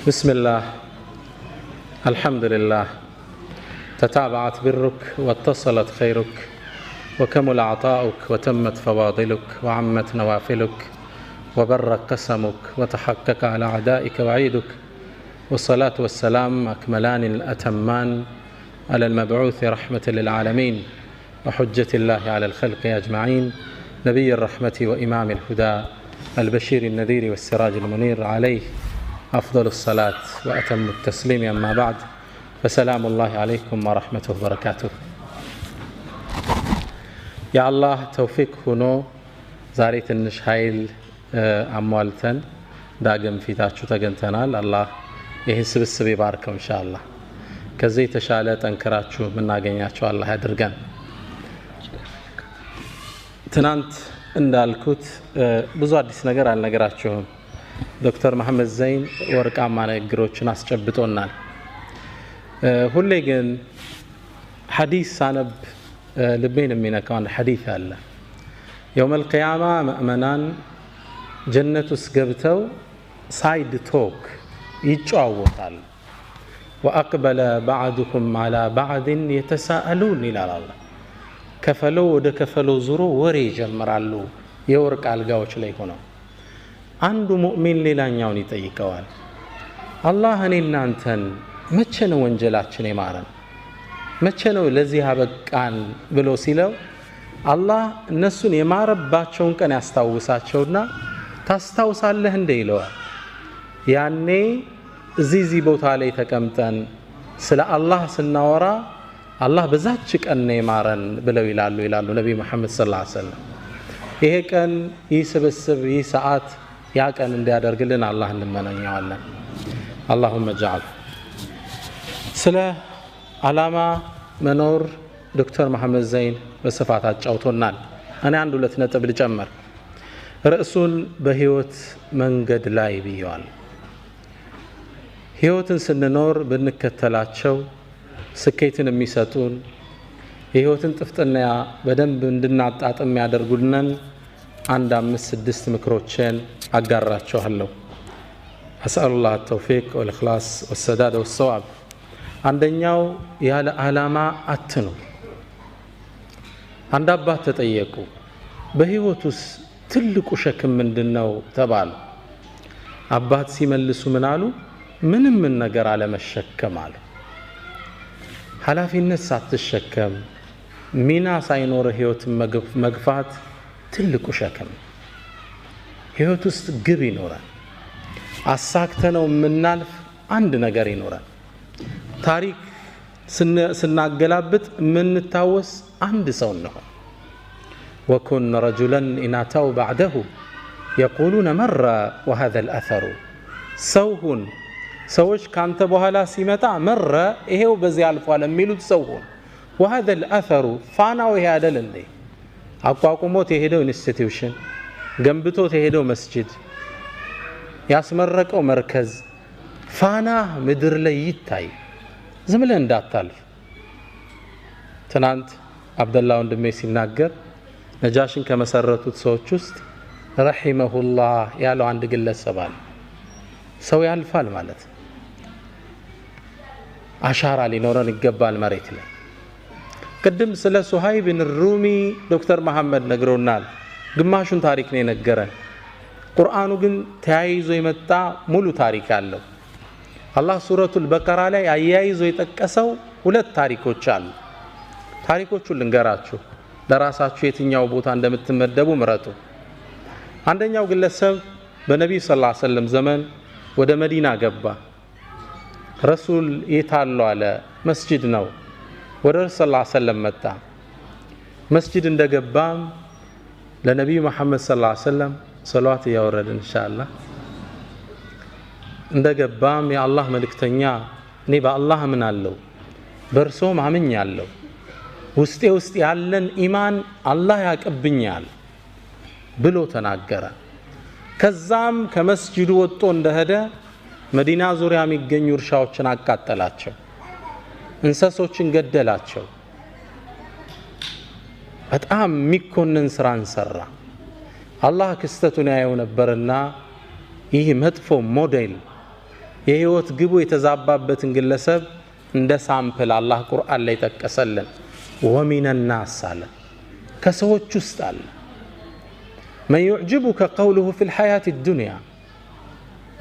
بسم الله الحمد لله تتابعت برك واتصلت خيرك وكمل عطاؤك وتمت فواضلك وعمت نوافلك وبرك قسمك وتحقق على أعدائك وعيدك والصلاة والسلام أكملان الأتمان على المبعوث رحمة للعالمين وحجة الله على الخلق أجمعين نبي الرحمة وإمام الهدى البشير النذير والسراج المنير عليه أفضل الصلاة وأتم التسليم أما بعد فسلام الله عليكم ورحمته وبركاته يا الله توفيق هنو زاريت النشايل أموالتن داقم في تاتشو تقنتنال الله ይህን ስብስብ ይባርከው ኢንሻአላህ ከዚህ የተሻለ ጠንከራችሁ ምናገኛችሁ አላህ ያድርገን ትናንት እንዳልኩት ብዙ አዲስ ነገር አልነገራችሁም ዶክተር መሐመድ ዘይን ወርቃማ ንግግሮችን አስጨብጦናል ሁሌ ግን ሐዲስ ሳነብ ልቤን የሚነካው አንድ ሐዲስ አለ يوم القيامة مؤمنان جنة ውስጥ ገብተው ሳይድ ቶክ ይጫወታል وأقبل بعضكم على بعض يتساءلون إلى الله كفلوا ወደ ከፈለው ዙሮ ወሬ ይጀምራሉ የወርቅ አልጋዎች ላይ ሆነው አንዱ ሙእሚን ሌላኛውን ይጠይቀዋል አላህ እኔና አንተን መቼ ነው ወንጀላችን የማረን መቼ ነው ለዚህ አበቃን ብሎ ሲለው አላህ እነሱን የማረባቸውን ቀን ያስታውሳቸውና ታስታውሳለህ እንደ ይለዋል ያኔ እዚህ ቦታ ላይ ተቀምጠን ስለ አላህ ስናወራ አላህ በዛች ቀን ነው የማረን ብለው ይላሉ ነብዩ መሐመድ ሰለላሁ ዐለይሂ ወሰለም ይሄ ቀን ይስብስብ ይሰዓት ያ ቀን እንዲያደርግልን አላህ እንመናኛለን اللهم اجعل ስለ አላማ መኖር ዶክተር መሐመድ ዘይን በስፋት አጫውቶናል እኔ አንድ ሁለት ነጥብ ልጨምር ርዕሱን በህይወት መንገድ ላይ ብየዋል ህይወትን ስንኖር ብንከተላቸው ስኬትን የሚሰጡን የህይወትን ጥፍጥና በደንብ እንድናጣጥም ያደርጉልናል አንድ 5-6 ምክሮችን አጋራቸዋለሁ أسأل الله التوفيق والإخلاص والسداد والصواب አንደኛው ያለ ዓላማ አትኑር አንድ አባት ተጠየቁ በህይወቱስ ትልቁ ሸክም ምንድነው ተባሉ አባት ሲመልሱ ምን አሉ ምንም ነገር አለመሸከም አሉ ኃላፊነት ሳትሸከም ሚና ሳይኖር ህይወትን መግፋት ትልቁ ሸክም ህይወት ውስጥ ግብ ይኖራል አሳክተነው ምናልፍ አንድ ነገር ይኖራል ታሪክ ስናገላብጥ ምንታወስ አንድ ሰው ነው وكن رجلا إن أتوا بعده يقولون مر وهذا الأثر سوهن سوش كانت بوهلا سيمتا مر إيهو بزي الفوال ميلود سوهن وهذا الأثر فانا وهذا للي أقواكمو تهدو انستيوشن جنبتو تهدو مسجد ያስመረቀው መርከዝ ፋና ምድር ላይ ይታይ ዝምለ እንዳታልፍ ትናንት አብደላህ ወንድሜ ሲናገር ነጃሽን ከመሰረቱት ሰዎች ውስጥ ረሂመሁላህ ያለው አንድ ግለሰብ አለ ሰው ያልፋል ማለት አሻራ ሊኖረን ይገባል መሬት ላይ ቅድም ስለ ሱሃይብ ብን ሩሚ ዶክተር መሐመድ ነግሮናል ግማሹን ታሪክ ነው የነገረን ቁርአኑ ግን ተያይዞ የመጣ ሙሉ ታሪክ አለው አላህ ሱረቱል በቀራ ላይ አያይዞ የጠቀሰው ሁለት ታሪኮች አሉ ታሪኮቹን ልንገራችሁ ለራሳችሁ የትኛው ቦታ እንደምትመደቡ ምረጡ አንደኛው ግለሰብ በነብዩ ሰለላሁ ዐለይሂ ወሰለም ዘመን ወደ መዲና ገባ ረሱል የታሉ አለ መስጂድ ነው ወደ ረሱል ሰለላሁ ዐለይሂ ወሰለም መጣ መስጂድ እንደገባም ለነብዩ መሐመድ ሰለላሁ ዐለይሂ ወሰለም صلوات يورد إن شاء الله እንደገባም የአላህ መልእክተኛ እኔ በአላህ ምን አለው በርሶም አምኛለሁ ውስጥ ያለን ኢማን አላህ ያቀብኛል ብሎ ተናገረ ከዛም ከመስጂዱ ወጥቶ እንደሄደ መዲና ዙሪያ የሚገኙ እርሻዎችን አቃጠላቸው እንስሶችን ገደላቸው በጣም ሚኮንን ስራን ሰራ አላህ ክስተቱን ያየው ነበርና ይህ መጥፎ ሞዴል የህይወት ግቡ የተዛባበትን ግለሰብ እንደ ሳምፕል አላህ ቁርአን ላይ ተቀሰለን ወሚን الناس አለ ከሰዎች ውስጥ አለ من يعجبك قوله في الحياة الدنيا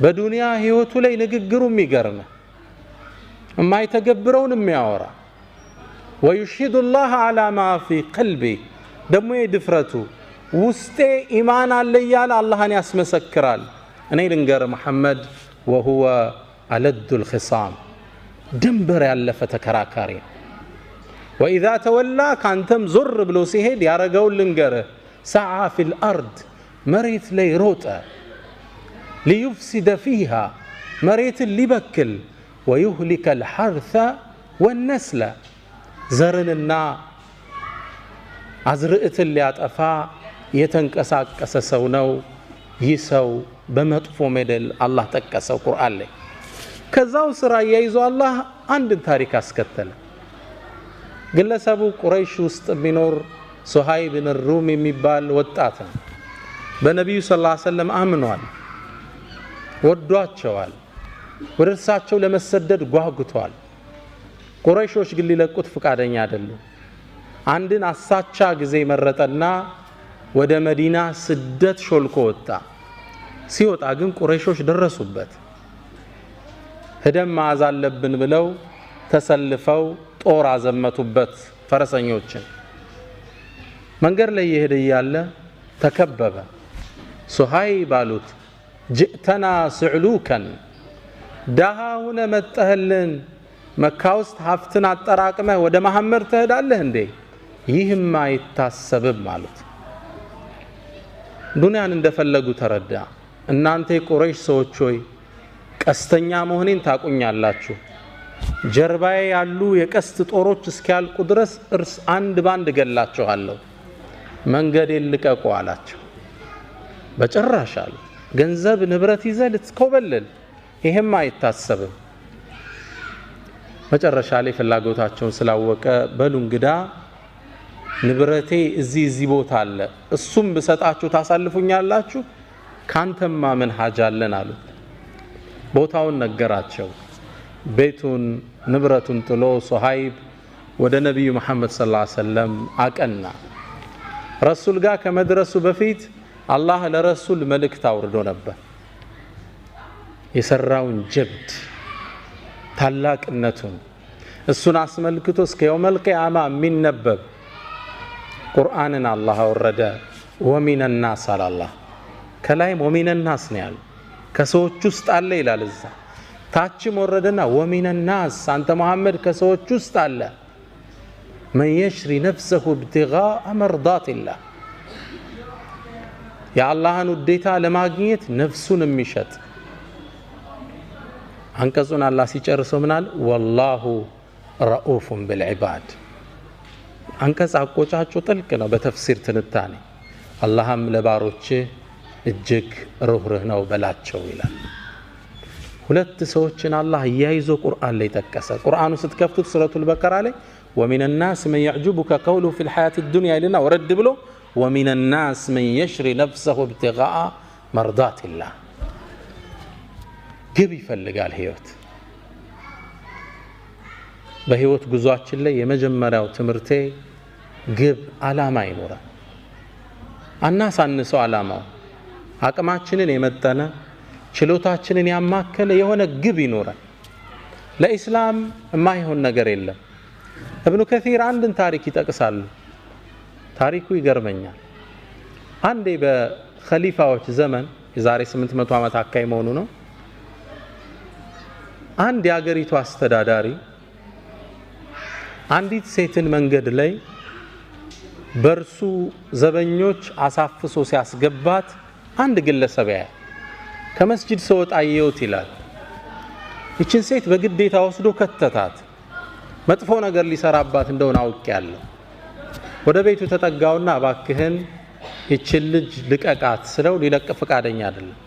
በዱንያ ህይወቱ ላይ ንግግሩ የሚገርም የማይተገብረውን የሚያወራ ويشهد الله على ما في قلبه ደሞ ይድፍረቱ ውስጤ ኢማን አለ ያለ አላህን ያስመሰክራል እኔ ልንገር መሐመድ وهو ألد الخصام ድንበር ያለፈ ተከራካሪ وإذا تولى ካንተም ዞር ብሎ ሲሄድ ያረጋው ልንገር سعى في الأرض መሬት ላይ ሮጠ ليفسد فيها መሬት ሊበክል ويهلك الحرث والنسل ዘርንና አዝርዕትን ሊያጠፋ የተንቀሳቀሰ ሰው ነው ይህ ሰው በመጥፎ ሜደል አላህ ጠቀሰው ቁርአን ላይ ከዛው ስራ ያይዞ አላህ አንድ ታሪክ አስከተለ ግለሰቡ ቁረይሽ ውስጥ ቢኖር ሱሃይብ ብን ሩም የሚባል ወጣት ነው በነብዩ ሰለላሁ ዐለይሂ ወሰለም አምኗል ወዷቸዋል ወደ እርሳቸው ለመሰደድ ጓጉቷል ቁረይሾች ግን ሊለቁት ፍቃደኛ አይደሉም አንድን አሳቻ ጊዜ መረጠና ወደ መዲና ስደት ሾልኮ ወጣ ሲወጣ ግን ቁረይሾች ደረሱበት ሄደም ማዝ አለብን ብለው ተሰልፈው ጦር አዘመቱበት ፈረሰኞችን መንገር ላይ ይሄድ ይያለ ተከበበ ሱሃይብ አሉት ጅእተና ስዕሉከን ዳሃውነ መጣህልን መካ ውስጥ ሀፍትን አጠራቅመህ ወደ መሐመድ ትሄዳለህ እንዴ ይህም አይታሰብም ማለት ዱንያን እንደፈለጉ ተረዳ እናንተ ቁረይሽ ሰዎች ሆይ ቀስተኛ መሆኔን ታቁኛላችሁ ጀርባዬ ያሉ የቀስት ጦሮች እስኪያልቁ ድረስ እርስ አንድ ባንድ ገላችኋለሁ መንገዴን ልቀቁ አላቸው በጭራሽ አሉ ገንዘብ ንብረት ይዘህ ልትኮበልል ይሄም አይታሰብም መጨረሻ ላይ ፍላጎታቸውን ስላወቀ በሉ እንግዳ ንብረቴ እዚህ ቦታ አለ እሱም በሰጣችሁ ታሳልፉኛላችሁ ካንተማ ምን ሐጅ አለን አሉ ቦታውን ነገራቸው ቤቱን ንብረቱን ጥሎ ሱሃይብ ወደ ነብዩ መሐመድ ሰለላሁ ዐለይሂ ወሰለም አቀና ረሱል ጋር ከመድረሱ በፊት አላህ ለረሱል መልእክት አውርዶ ነበር የሰራውን ጀብድ ታላቅነቱን እሱን አስመልክቶ እስከ የውመል ቂያማ የሚነበብ ቁርአንን አላህ አወረደ ወሚን الناس አላህ ከላይም ወሚን الناس ነው ያለው ከሰዎች ውስጥ አለ ይላል እዛ ታችም ወረደና ወሚን الناس አንተ መሐመድ ከሰዎች ውስጥ አለ من يشري نفسه ابتغاء مرضات الله يا الله ውዴታ ለማግኘት ነፍሱን የሚሸጥ አንቀጹን አላህ ሲጨርሰው ምናል والله رؤوف بالعباد አንቀጽ አቆጫጩ ጥልቅ ነው በተፍሲር ትንታኔ አላህም ለባሮች እጅግ ሩህሩህ ነው በላቸው ይላል ሁለት ሰዎችን አላህ ያይዞ ቁርአን ላይ ተቀሰ ቁርአኑ ስትከፍቱት ሱረቱል በቀራ ላይ ومن الناس من يعجبك قوله في الحياة الدنيا لنا ورد بلو ومن الناس من يشري نفسه ابتغاء مرضات الله ግብ ይፈልጋል ህይወት በህይወት ጉዟችን ላይ የመጀመሪያው ትምርቴ ግብ አላማ ይኖራል አናሳንሰው አላማው አቅማችንን የመጠነ ችሎታችንን ያማከለ የሆነ ግብ ይኖራል ለኢስላም የማይሆን ነገር የለም ابن كثير አንድን ታሪክ ይጠቅሳሉ ታሪኩ ይገርመኛል አንዴ በኸሊፋዎች ዘመን የዛሬ 800 ዓመት አካይ መሆኑ ነው አንድ ያገሪቱ አስተዳዳሪ አንዲት ሴትን መንገድ ላይ በርሱ ዘበኞች አሳፍሶ ሲያስገባት አንድ ግለሰብ ያየ ከመስጂድ ሰውጣ አየውት ይላል እቺን ሴት በግዴታ ወስዶ ከተታት መጥፎ ነገር ሊሰራባት እንደሆነ አውቄያለሁ ወደ ቤቱ ተጠጋውና ባክህን እቺን ልጅ ልቀቃት ስለው ሊለቅ ፈቃደኛ አይደለም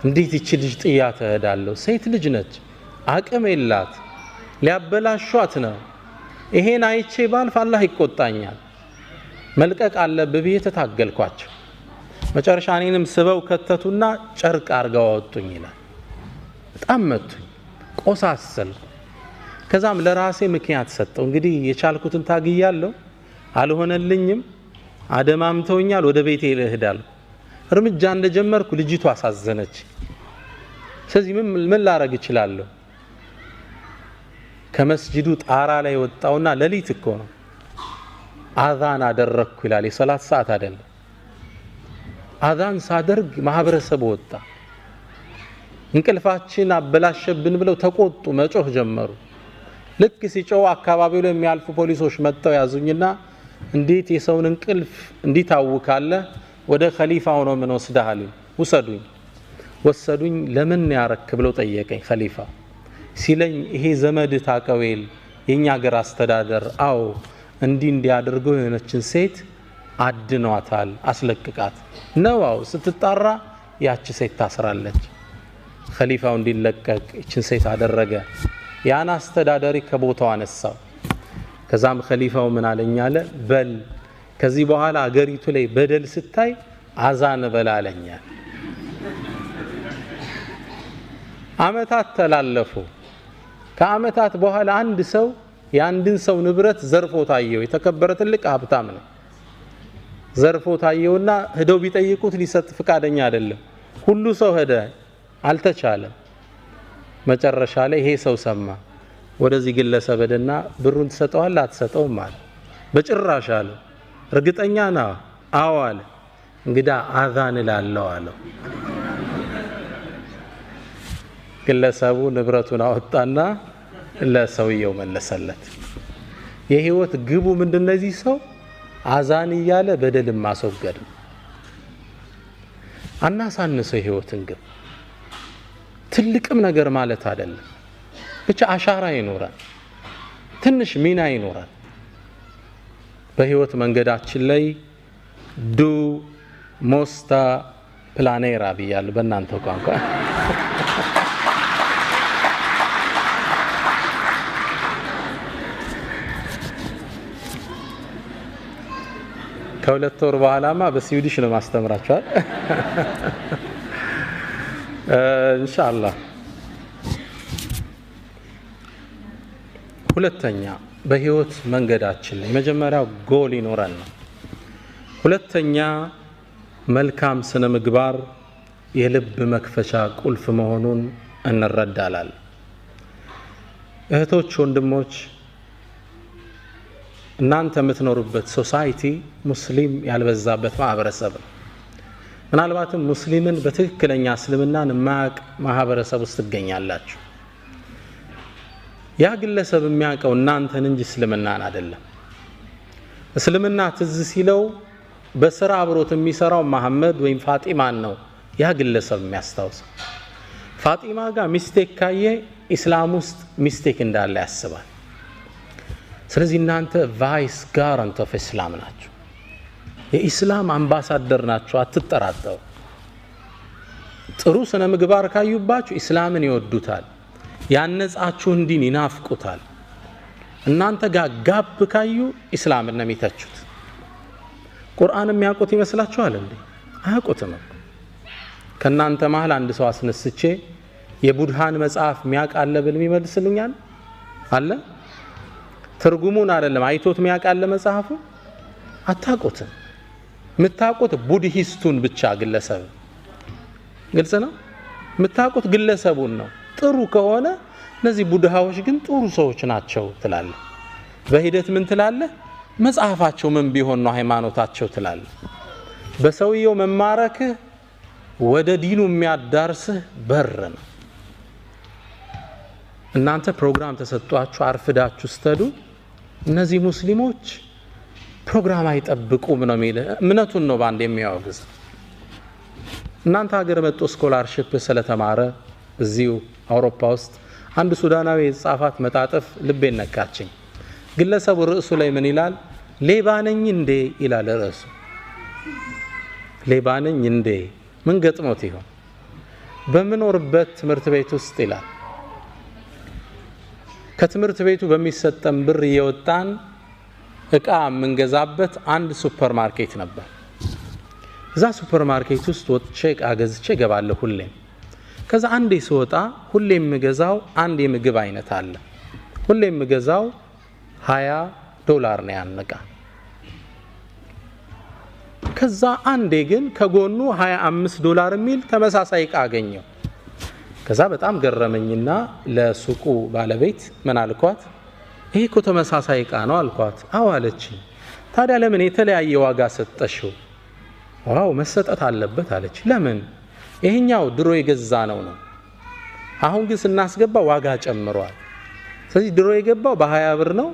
እንዴት እቺ ልጅ ጥያት እሄዳለሁ ሴት ልጅ ነች አቅም የላት ሊያበላሿት ነው ይሄን አይቼ ባልፍ አላህ ይቆጣኛል መልቀቅ አለብህ ብዬ በጣም መቱኝ ቆሳሰል ከዛም ለራሴ ምክንያት ሰጠው እንግዲህ የቻልኩትን ታግያለሁ አልሆነልኝም አደማምተውኛል ወደ ቤቴ ልሄዳለሁ እርምጃ እንደጀመርኩ ልጅቷ አሳዘነች ስለዚህ ምን ላረግ እችላለሁ ከመስጂዱ ጣራ ላይ ወጣውና ለሊት እኮ ነው አዛን አደረኩ ይላል የሰላት ሰዓት አይደለም አዛን ሳደርግ ማህበረሰብ ወጣ እንቅልፋችን አበላሸብን ብለው ተቆጡ መጮህ ጀመሩ ልክ ሲጮው አካባቢው ላይ የሚያልፉ ፖሊሶች መጥተው ያዙኝና እንዴት የሰውን እንቅልፍ እንዲታውካለ ወደ ኸሊፋው ነው ምን ወስደሃል ወሰዱኝ ለምን ያረክ ብለው ጠየቀኝ ኸሊፋ ሲለኝ ይሄ ዘመድ ታቀዌል የኛ ሀገር አስተዳደር አው እንዲያደርገው የሆነችን ሴት አድኗታል አስለቅቃት ነዋው ስትጣራ ያቺ ሴት ታስራለች ኸሊፋው እንዲለቀቅ እቺን ሴት አደረገ ያን አስተዳዳሪ ከቦታው አነሳው ከዛም ኸሊፋው ምን አለኛለ በል ከዚህ በኋላ አገሪቱ ላይ በደል ስታይ አዛን በላለኛ አመታት ተላለፉ ከአመታት በኋላ አንድ ሰው ያንድን ሰው ንብረት ዘርፎ ታየው የተከበረ ትልቅ ሀብታም ነው ዘርፎ ታየውና ሄደው ቢጠይቁት ሊሰጥ ፍቃደኛ አይደለም ሁሉ ሰው ሄደ አልተቻለም መጨረሻ ላይ ይሄ ሰው ሰማ ወደዚህ ግለሰብ ሄደና ብሩን ተሰጠዋል አትሰጠውም አለ በጭራሽ አለ እርግጠኛ ነው አዎ አለ እንግዳ አዛን ላለው አለው ግለሰቡ ንብረቱን አወጣና ለሰውየው መለሰለት የህይወት ግቡ ምንድነው እዚህ ሰው አዛን ይያለ በደልም ማስወገድ አናሳንሰው ህይወትን ግብ ትልቅም ነገር ማለት አይደለም ብቻ አሻራ ይኖራል ትንሽ ሚና ይኖራል በህይወት መንገዳችን ላይ ዱ ሞስታ ፕላኔራ ቢያል በእናንተ ቋንቋ ከሁለት ወር በኋላማ በስዊዲሽ ነው ማስተምራችኋል ኢንሻአላህ ሁለተኛ በህይወት መንገዳችን ላይ መጀመሪያው ጎል ይኖራል ሁለተኛ መልካም ስነ ምግባር የልብ መክፈቻ ቁልፍ መሆኑን እንረዳላል እህቶች ወንድሞች እናንተ የምትኖሩበት ሶሳይቲ ሙስሊም ያልበዛበት ማህበረሰብ ምናልባትም ሙስሊምን በትክክለኛ እስልምናን ማቅ ማህበረሰብ ውስጥ ትገኛላችሁ ያ ግለሰብ የሚያቀው እናንተን እንጂ እስልምናን አይደለም እስልምና ትዝ ሲለው በስራ አብሮት የሚሰራው መሐመድ ወይም ፋጢማን ነው ያ ግለሰብ የሚያስታውስ ፋጢማ ጋር ሚስቴክ ካየ እስላም ውስጥ ሚስቴክ እንዳለ ያስባል ስለዚህ እናንተ ቫይስ ጋራንት ኦፍ እስላም ናችሁ የኢስላም አምባሳደር ናችሁ አትጠራጠሩ ጥሩ ስነ ምግባር ካዩባችሁ እስላምን ይወዱታል ያነጻችሁ እንዲን ይናፍቁታል እናንተ ጋር ጋብ ካዩ እስላምን ነው የሚተቹት ቁርአን የሚያውቁት ይመስላችኋል እንዴ አያውቁትም ከናንተ መሃል አንድ ሰው አስነስቼ የቡድሃን መጽሐፍ የሚያቃለ ብል የሚመልስልኛል አለ ትርጉሙን አይደለም አይቶት የሚያቃለ መጽሐፉ አታውቁትም ምታውቁት ቡድሂስቱን ብቻ ግለሰብ ግልጽ ነው ምታውቁት ግለሰቡን ነው ጥሩ ከሆነ እነዚህ ቡድሃዎች ግን ጥሩ ሰዎች ናቸው ትላለ በሂደት ምን ትላለ መጽሐፋቸው ምን ቢሆን ነው ሃይማኖታቸው ትላለ በሰውየው መማረክ ወደ ዲኑ የሚያዳርስህ በር ነው እናንተ ፕሮግራም ተሰጥቷችሁ አርፍዳችሁ ስተዱ እነዚህ ሙስሊሞች ፕሮግራም አይጠብቁም ነው የሚለው እምነቱን ነው ባንድ የሚያወግዝ እናንተ ሀገር መጥቶ ስኮላርሺፕ ስለተማረ እዚሁ አውሮፓ ውስጥ አንድ ሱዳናዊ የጻፋት መጣጥፍ ልቤን ነካችኝ ግለሰቡ ርዕሱ ላይ ምን ይላል ሌባነኝ እንዴ ይላል ርዕሱ ሌባነኝ እንዴ ምን ገጥሞት ይሆን በመኖርበት ትምህርት ቤት ውስጥ ይላል ከትምህርት ቤቱ በሚሰጠን ብር እየወጣን እቃ መንገዛበት አንድ ሱፐርማርኬት ነበር እዛ ሱፐርማርኬት ውስጥ ወጥቼ እቃ ገዝቼ ገባለሁ ሁሌም ከዛ አንዴ ስወጣ ሁሌ የምገዛው አንድ የምግብ አይነት አለ። ሁሌ የምገዛው $20 ነው ያነቃ። ከዛ አንዴ ግን ከጎኑ $25 የሚል ተመሳሳይ ዕቃ አገኘው። ከዛ በጣም ገረመኝና ለሱቁ ባለቤት ምን አልኳት? ይሄ እኮ ተመሳሳይ ዕቃ ነው አልኳት። አዎ አለችኝ። ታዲያ ለምን የተለያየ ዋጋ ሰጠሽው? ዋው መሰጠት አለበት አለች። ለምን? ይሄኛው ድሮ የገዛ ነው። አሁን ግን ስናስገባ ዋጋ ጨምሯል። ስለዚህ ድሮ የገባው በ$20 ነው፣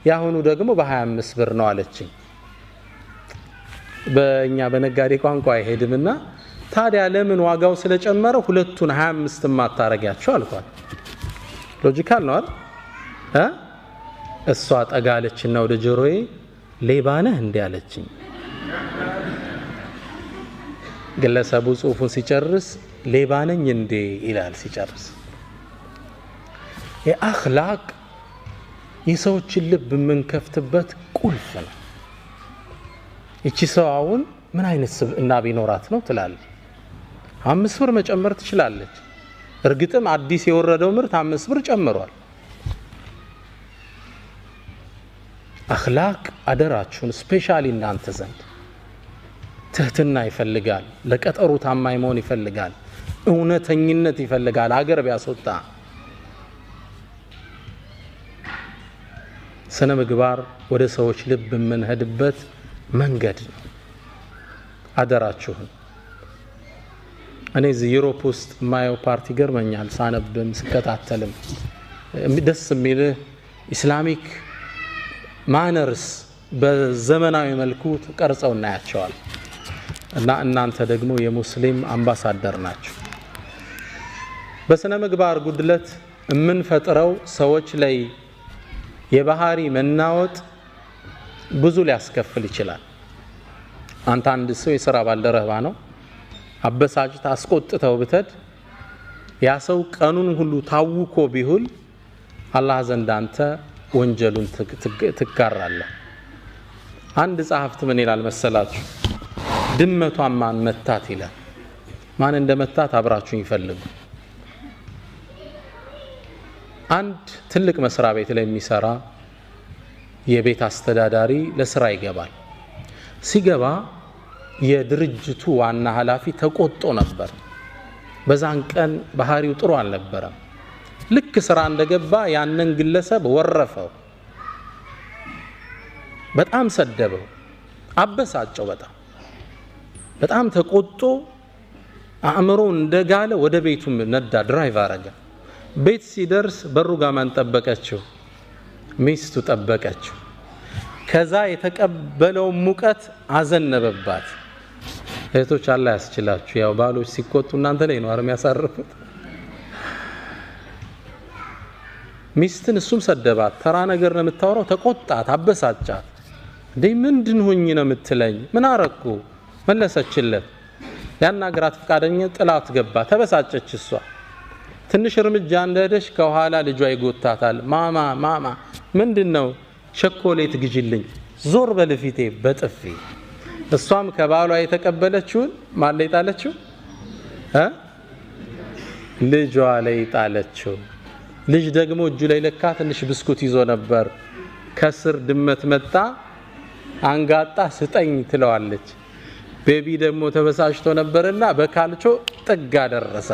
ያሁኑ ደግሞ በ$25 ነው አለችኝ። በእኛ በነጋዴ ቋንቋ አይሄድምና ታዲያ ለምን ዋጋው ስለጨመረ ሁለቱን 25 ማታረጋቸው አልኳት። ሎጂካል ነው አይደል? እሷ ጠጋለችና ወደ ጆሮዬ ሌባ ነህ እንዴ አለችኝ። ግለሰቡ ጽሑፉን ሲጨርስ ሌባ ነኝ እንዴ ይላል ሲጨርስ። የአኽላቅ የሰዎችን ልብ የምንከፍትበት ቁልፍ ነው። እቺ ሰው አሁን ምን አይነት ስብዕና ቢኖራት ነው ትላለች። $5 መጨመር ትችላለች። እርግጥም አዲስ የወረደው ምርት $5 ጨምሯል። አኽላቅ አደራችሁን ስፔሻሊ እናንተ ዘንድ ትህትና ይፈልጋል። ለቀጠሩ ታማኝ መሆን ይፈልጋል። እውነተኝነት ይፈልጋል። አገር ቢያስወጣ ስነ ምግባር ወደ ሰዎች ልብ የምንሄድበት መንገድ ነው። አደራችሁን። እኔ እዚህ ዩሮፕ ውስጥ ማየው ፓርቲ ገርመኛል። ሳነብም ስከታተልም ደስ የሚል ኢስላሚክ ማነርስ በዘመናዊ መልኩ ተቀርጸው እናያቸዋል። እና እናንተ ደግሞ የሙስሊም አምባሳደር ናችሁ። በስነ ምግባር ጉድለት የምንፈጥረው ሰዎች ላይ የባህሪ መናወጥ ብዙ ሊያስከፍል ይችላል። አንተ አንድ ሰው የሥራ ባልደረባ ነው፣ አበሳጭት አስቆጥተው ብትድ ያ ሰው ቀኑን ሁሉ ታውኮ ቢሁል አላህ ዘንድ አንተ ወንጀሉን ትጋራለህ። አንድ ጸሐፍት ምን ይላል መሰላችሁ? ድመቷን ማን መታት ይላል። ማን እንደመታት አብራችሁ ይፈልጉ። አንድ ትልቅ መስሪያ ቤት ላይ የሚሰራ የቤት አስተዳዳሪ ለስራ ይገባል። ሲገባ የድርጅቱ ዋና ኃላፊ ተቆጥቶ ነበር። በዛን ቀን ባህሪው ጥሩ አልነበረም። ልክ ስራ እንደገባ ያንን ግለሰብ ወረፈው፣ በጣም ሰደበው፣ አበሳጨው። በጣም ተቆጥቶ አእምሮ እንደጋለ ወደ ቤቱ ነዳ፣ ድራይቭ አረገ። ቤት ሲደርስ በሩ ጋር ማን ጠበቀችው? ሚስቱ ጠበቀችው። ከዛ የተቀበለው ሙቀት አዘነበባት። እህቶች አላህ ያስችላችሁ። ያው ባሎች ሲቆጡ እናንተ ላይ ነው አርም ያሳርፉት። ሚስትን እሱም ሰደባት። ተራ ነገር ነው የምታወራው። ተቆጣት፣ አበሳጫት። እንዴ ምንድን ሆኝ ነው የምትለኝ? ምን አረኩ? መለሰችለት። ያናግራት ፈቃደኛ ጥላት ገባ። ተበሳጨች እሷ። ትንሽ እርምጃ እንደሄደች ከኋላ ልጇ ይጎታታል። ማማ ምንድነው? ቸኮሌት ግዢልኝ፣ ዞር በልፊቴ በጥፊ። እሷም ከባሏ የተቀበለችውን ማን ላይ ጣለችው? ልጇ ላይ ጣለችው። ልጅ ደግሞ እጁ ላይ ለካ ትንሽ ብስኩት ይዞ ነበር። ከስር ድመት መጣ፣ አንጋጣ ስጠኝ ትለዋለች። ቤቢ ደግሞ ተበሳጭቶ ነበርና በካልቾ ጥጋ ደረሰ።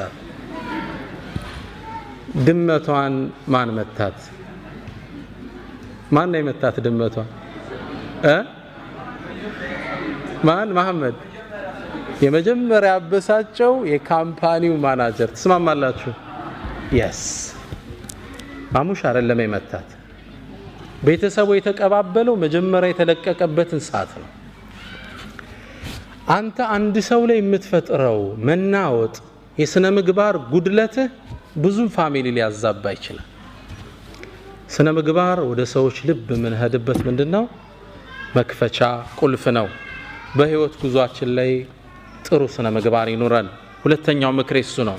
ድመቷን ማን መታት? ማን ነው የመታት ድመቷን? ማን? መሐመድ። የመጀመሪያ አበሳጨው የካምፓኒው ማናጀር። ትስማማላችሁ? የስ ማሙሽ አይደለም የመታት። ቤተሰቡ የተቀባበለው መጀመሪያ የተለቀቀበትን ሰዓት ነው። አንተ አንድ ሰው ላይ የምትፈጥረው መናወጥ፣ የስነ ምግባር ጉድለትህ ብዙ ፋሚሊ ሊያዛባ ይችላል። ስነ ምግባር ወደ ሰዎች ልብ የምንሄድበት ምንድነው? መክፈቻ ቁልፍ ነው። በህይወት ጉዟችን ላይ ጥሩ ስነ ምግባር ይኑረን። ሁለተኛው ምክሬ እሱ ነው።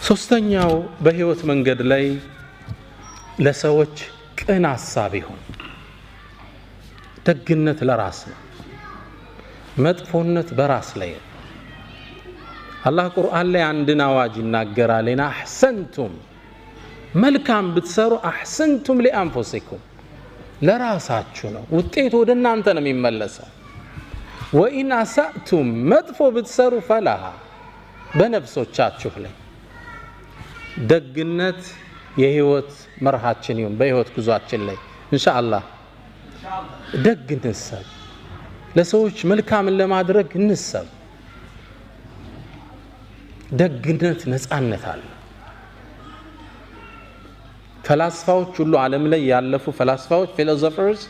ሶስተኛው በህይወት መንገድ ላይ ለሰዎች ቅን ሐሳብ ይሁን። ደግነት ለራስ ነው፣ መጥፎነት በራስ ላይ ነው። አላህ ቁርአን ላይ አንድን አዋጅ ይናገራል እና አህሰንቱም መልካም ብትሰሩ አህሰንቱም ለአንፉሲኩም ለራሳችሁ ነው ውጤቱ ወደ እናንተ ነው የሚመለሰው ወኢን አሳእቱም መጥፎ ብትሰሩ ፈላሃ በነፍሶቻችሁ ላይ ደግነት የህይወት መርሃችን ይሁን በህይወት ጉዟችን ላይ ኢንሻአላህ ደግ እንሰብ ለሰዎች መልካምን ለማድረግ እንሰብ ደግነት ነፃነት አለ ፈላስፋዎች ሁሉ ዓለም ላይ ያለፉ ፈላስፋዎች ፊሎሶፈርስ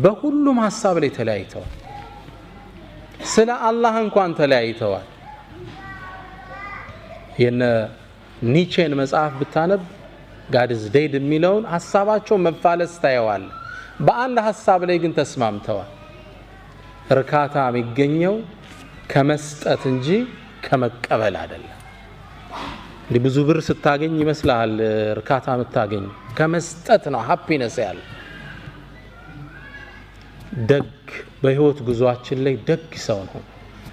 በሁሉም ሐሳብ ላይ ተለያይተዋል ስለ አላህ እንኳን ተለያይተዋል የነ ኒቼን መጽሐፍ ብታነብ God is dead የሚለውን ሐሳባቸው መፋለስ ታየዋል በአንድ ሐሳብ ላይ ግን ተስማምተዋል እርካታ የሚገኘው ከመስጠት እንጂ ከመቀበል አይደለም ብዙ ብር ስታገኝ ይመስላል እርካታ የምታገኝ ከመስጠት ነው ሃፒነስ ያለ ደግ በህይወት ጉዟችን ላይ ደግ ሰው ነው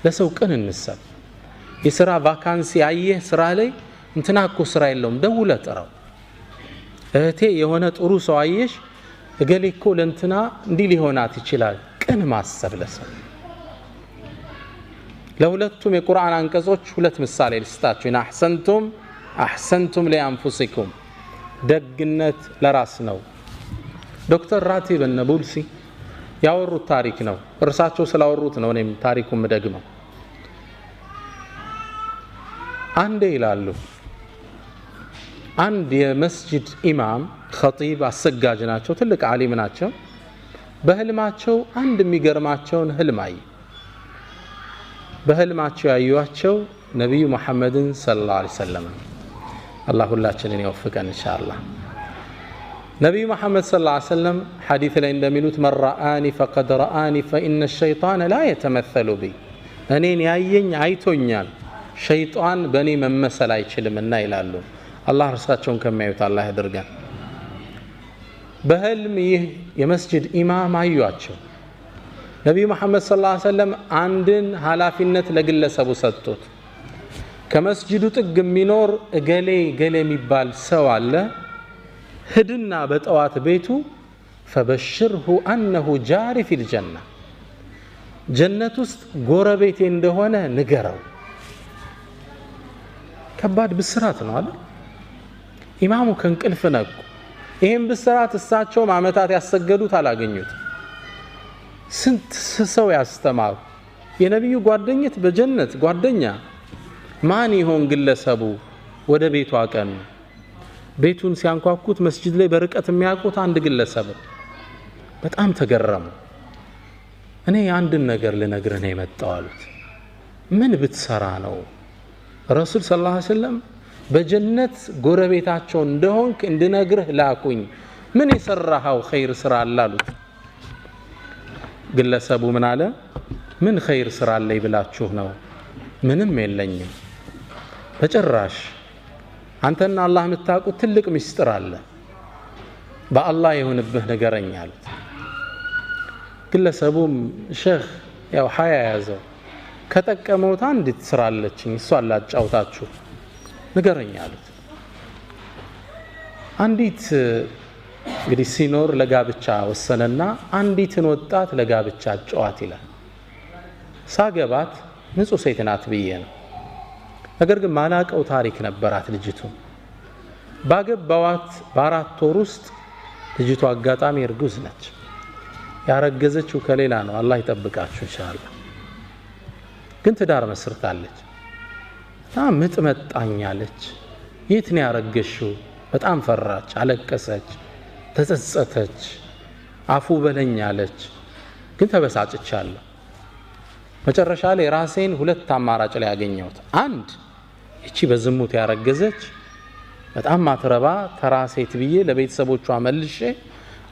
ለሰው ቅን እንሰብ የሥራ ቫካንሲ አየህ ስራ ላይ እንትናኮ ስራ የለውም ደውለህ ጥራው እህቴ የሆነ ጥሩ ሰው አየሽ እገሌኮ ለእንትና እንዲህ ሊሆናት ይችላል ቅን ማሰብ ለሰው ለሁለቱም የቁርአን አንቀጾች ሁለት ምሳሌ ልስጣችሁ እና አህሰንቱም ለአንፉሲኩም ደግነት ለራስ ነው ዶክተር ራቲብ النابلسي ያወሩት ታሪክ ነው እርሳቸው ስላወሩት ነው እኔም ታሪኩን መደግመው አንዴ ይላሉ አንድ የመስጂድ ኢማም ኸጢብ አሰጋጅ ናቸው ትልቅ ዓሊም ናቸው በህልማቸው አንድ የሚገርማቸውን ህልም አዩ በህልማቸው ያዩዋቸው ነብዩ መሐመድን ሰለላሁ ዐለይሂ ወሰለም አላህ ሁላችንን ይወፍቀን ኢንሻአላህ ነብዩ መሐመድ ሰለላሁ ዐለይሂ ወሰለም ሐዲስ ላይ እንደሚሉት መራአኒ ፈቀድ ረአኒ فإن الشيطان لا يتمثل بي እኔን ያየኝ አይቶኛል ሸይጣን በእኔ መመሰል አይችልምና ይላሉ አላህ እርሳቸውን ከሚያዩት አላህ ያድርገን በህልም ይህ የመስጂድ ኢማም አዩዋቸው ነብዩ መሐመድ ሰለላሁ ዐለይሂ ወሰለም አንድን ኃላፊነት ለግለሰቡ ሰጡት ከመስጂዱ ጥግ የሚኖር እገሌ የሚባል ሰው አለ ሂድና በጠዋት ቤቱ فبشره انه جاري في الجنه ጀነት ውስጥ ጎረቤቴ እንደሆነ ንገረው ከባድ ብስራት ነው አይደል ኢማሙ ከንቅልፍ ነቁ ይሄን ብስራት እሳቸው ማመታት ያሰገዱት አላገኙት ስንት ሰው ያስተማሩ የነብዩ ጓደኝት በጀነት ጓደኛ ማን ይሆን ግለሰቡ ወደ ቤቱ አቀኑ ቤቱን ሲያንኳኩት መስጂድ ላይ በርቀት የሚያውቁት አንድ ግለሰብ በጣም ተገረሙ እኔ አንድ ነገር ልነግርህ ነው የመጣው አሉት ምን ብትሰራ ነው ረሱል ሰለላሁ ዐለይሂ ወሰለም በጀነት ጎረቤታቸው እንደሆንክ እንድነግርህ ላኩኝ ምን የሰራኸው ኸይር ስራ አላሉት ግለሰቡ ምን አለ ምን ኸይር ስራ አለኝ ብላችሁ ነው ምንም የለኝም በጭራሽ አንተና አላህ የምታውቁት ትልቅ ምስጢር አለ በአላህ የሆነብህ ነገረኝ አሉት ግለሰቡም ሼህ ያው ሀያ ያዘው ከጠቀመው አንዲት ስራ አለችኝ እሷን ላጫውታችሁ ንገረኝ አሉት አንዲት እንግዲህ ሲኖር ለጋብቻ ወሰነና አንዲትን ወጣት ለጋብቻ ጫዋት ይላል ሳገባት ንጹህ ሴት ናት ብዬ ነው ነገር ግን ማላቀው ታሪክ ነበራት ልጅቱ ባገባዋት በአራት ወር ውስጥ ልጅቱ አጋጣሚ እርጉዝ ነች ያረገዘችው ከሌላ ነው አላህ ይጠብቃችሁ ኢንሻአላህ ግን ትዳር መስርታለች ምጥ መጣኛለች የት ነው ያረገሽው በጣም ፈራች አለቀሰች ተጸጸተች አፉ በለኛለች ግን ተበሳጭቻለሁ መጨረሻ ላይ ራሴን ሁለት አማራጭ ላይ ያገኘሁት አንድ እቺ በዝሙት ያረገዘች በጣም ማትረባ ተራሴት ብዬ ለቤተሰቦቿ መልሼ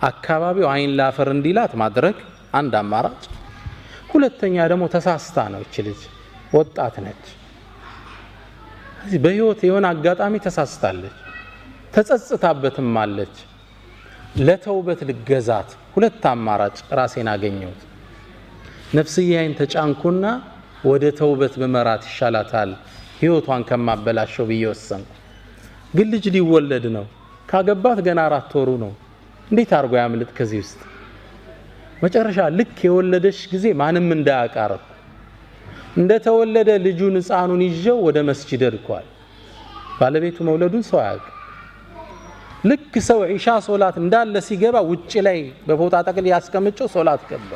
አካባቢው አይን ላፈር እንዲላት ማድረግ አንድ አማራጭ ሁለተኛ ደግሞ ተሳስታ ነው እቺ ልጅ ወጣት ነች በህይወት የሆነ አጋጣሚ ተሳስታለች ተጸጽታበትም አለች ለተውበት ልገዛት ሁለት አማራጭ ራሴን አገኘሁት ነፍስያዬን ተጫንኩና ወደ ተውበት በመራት ይሻላታል ህይወቷን ከማበላሸው ብዬ ወሰንኩ። ግን ልጅ ሊወለድ ነው፣ ካገባት ገና 4 ወሩ ነው። እንዴት አርጎ ያምልጥ ከዚህ ውስጥ? መጨረሻ ልክ የወለደሽ ጊዜ ማንም እንዳያቃርብ እንደተወለደ ልጁን ህፃኑን ይዤው ወደ መስጂድ ሄድኳል። ባለቤቱ መውለዱን ሰው ያውቅ። ልክ ሰው ኢሻ ሶላት እንዳለ ሲገባ ውጪ ላይ በፎጣ ጠቅል ያስቀምጨው ሶላት ገባ።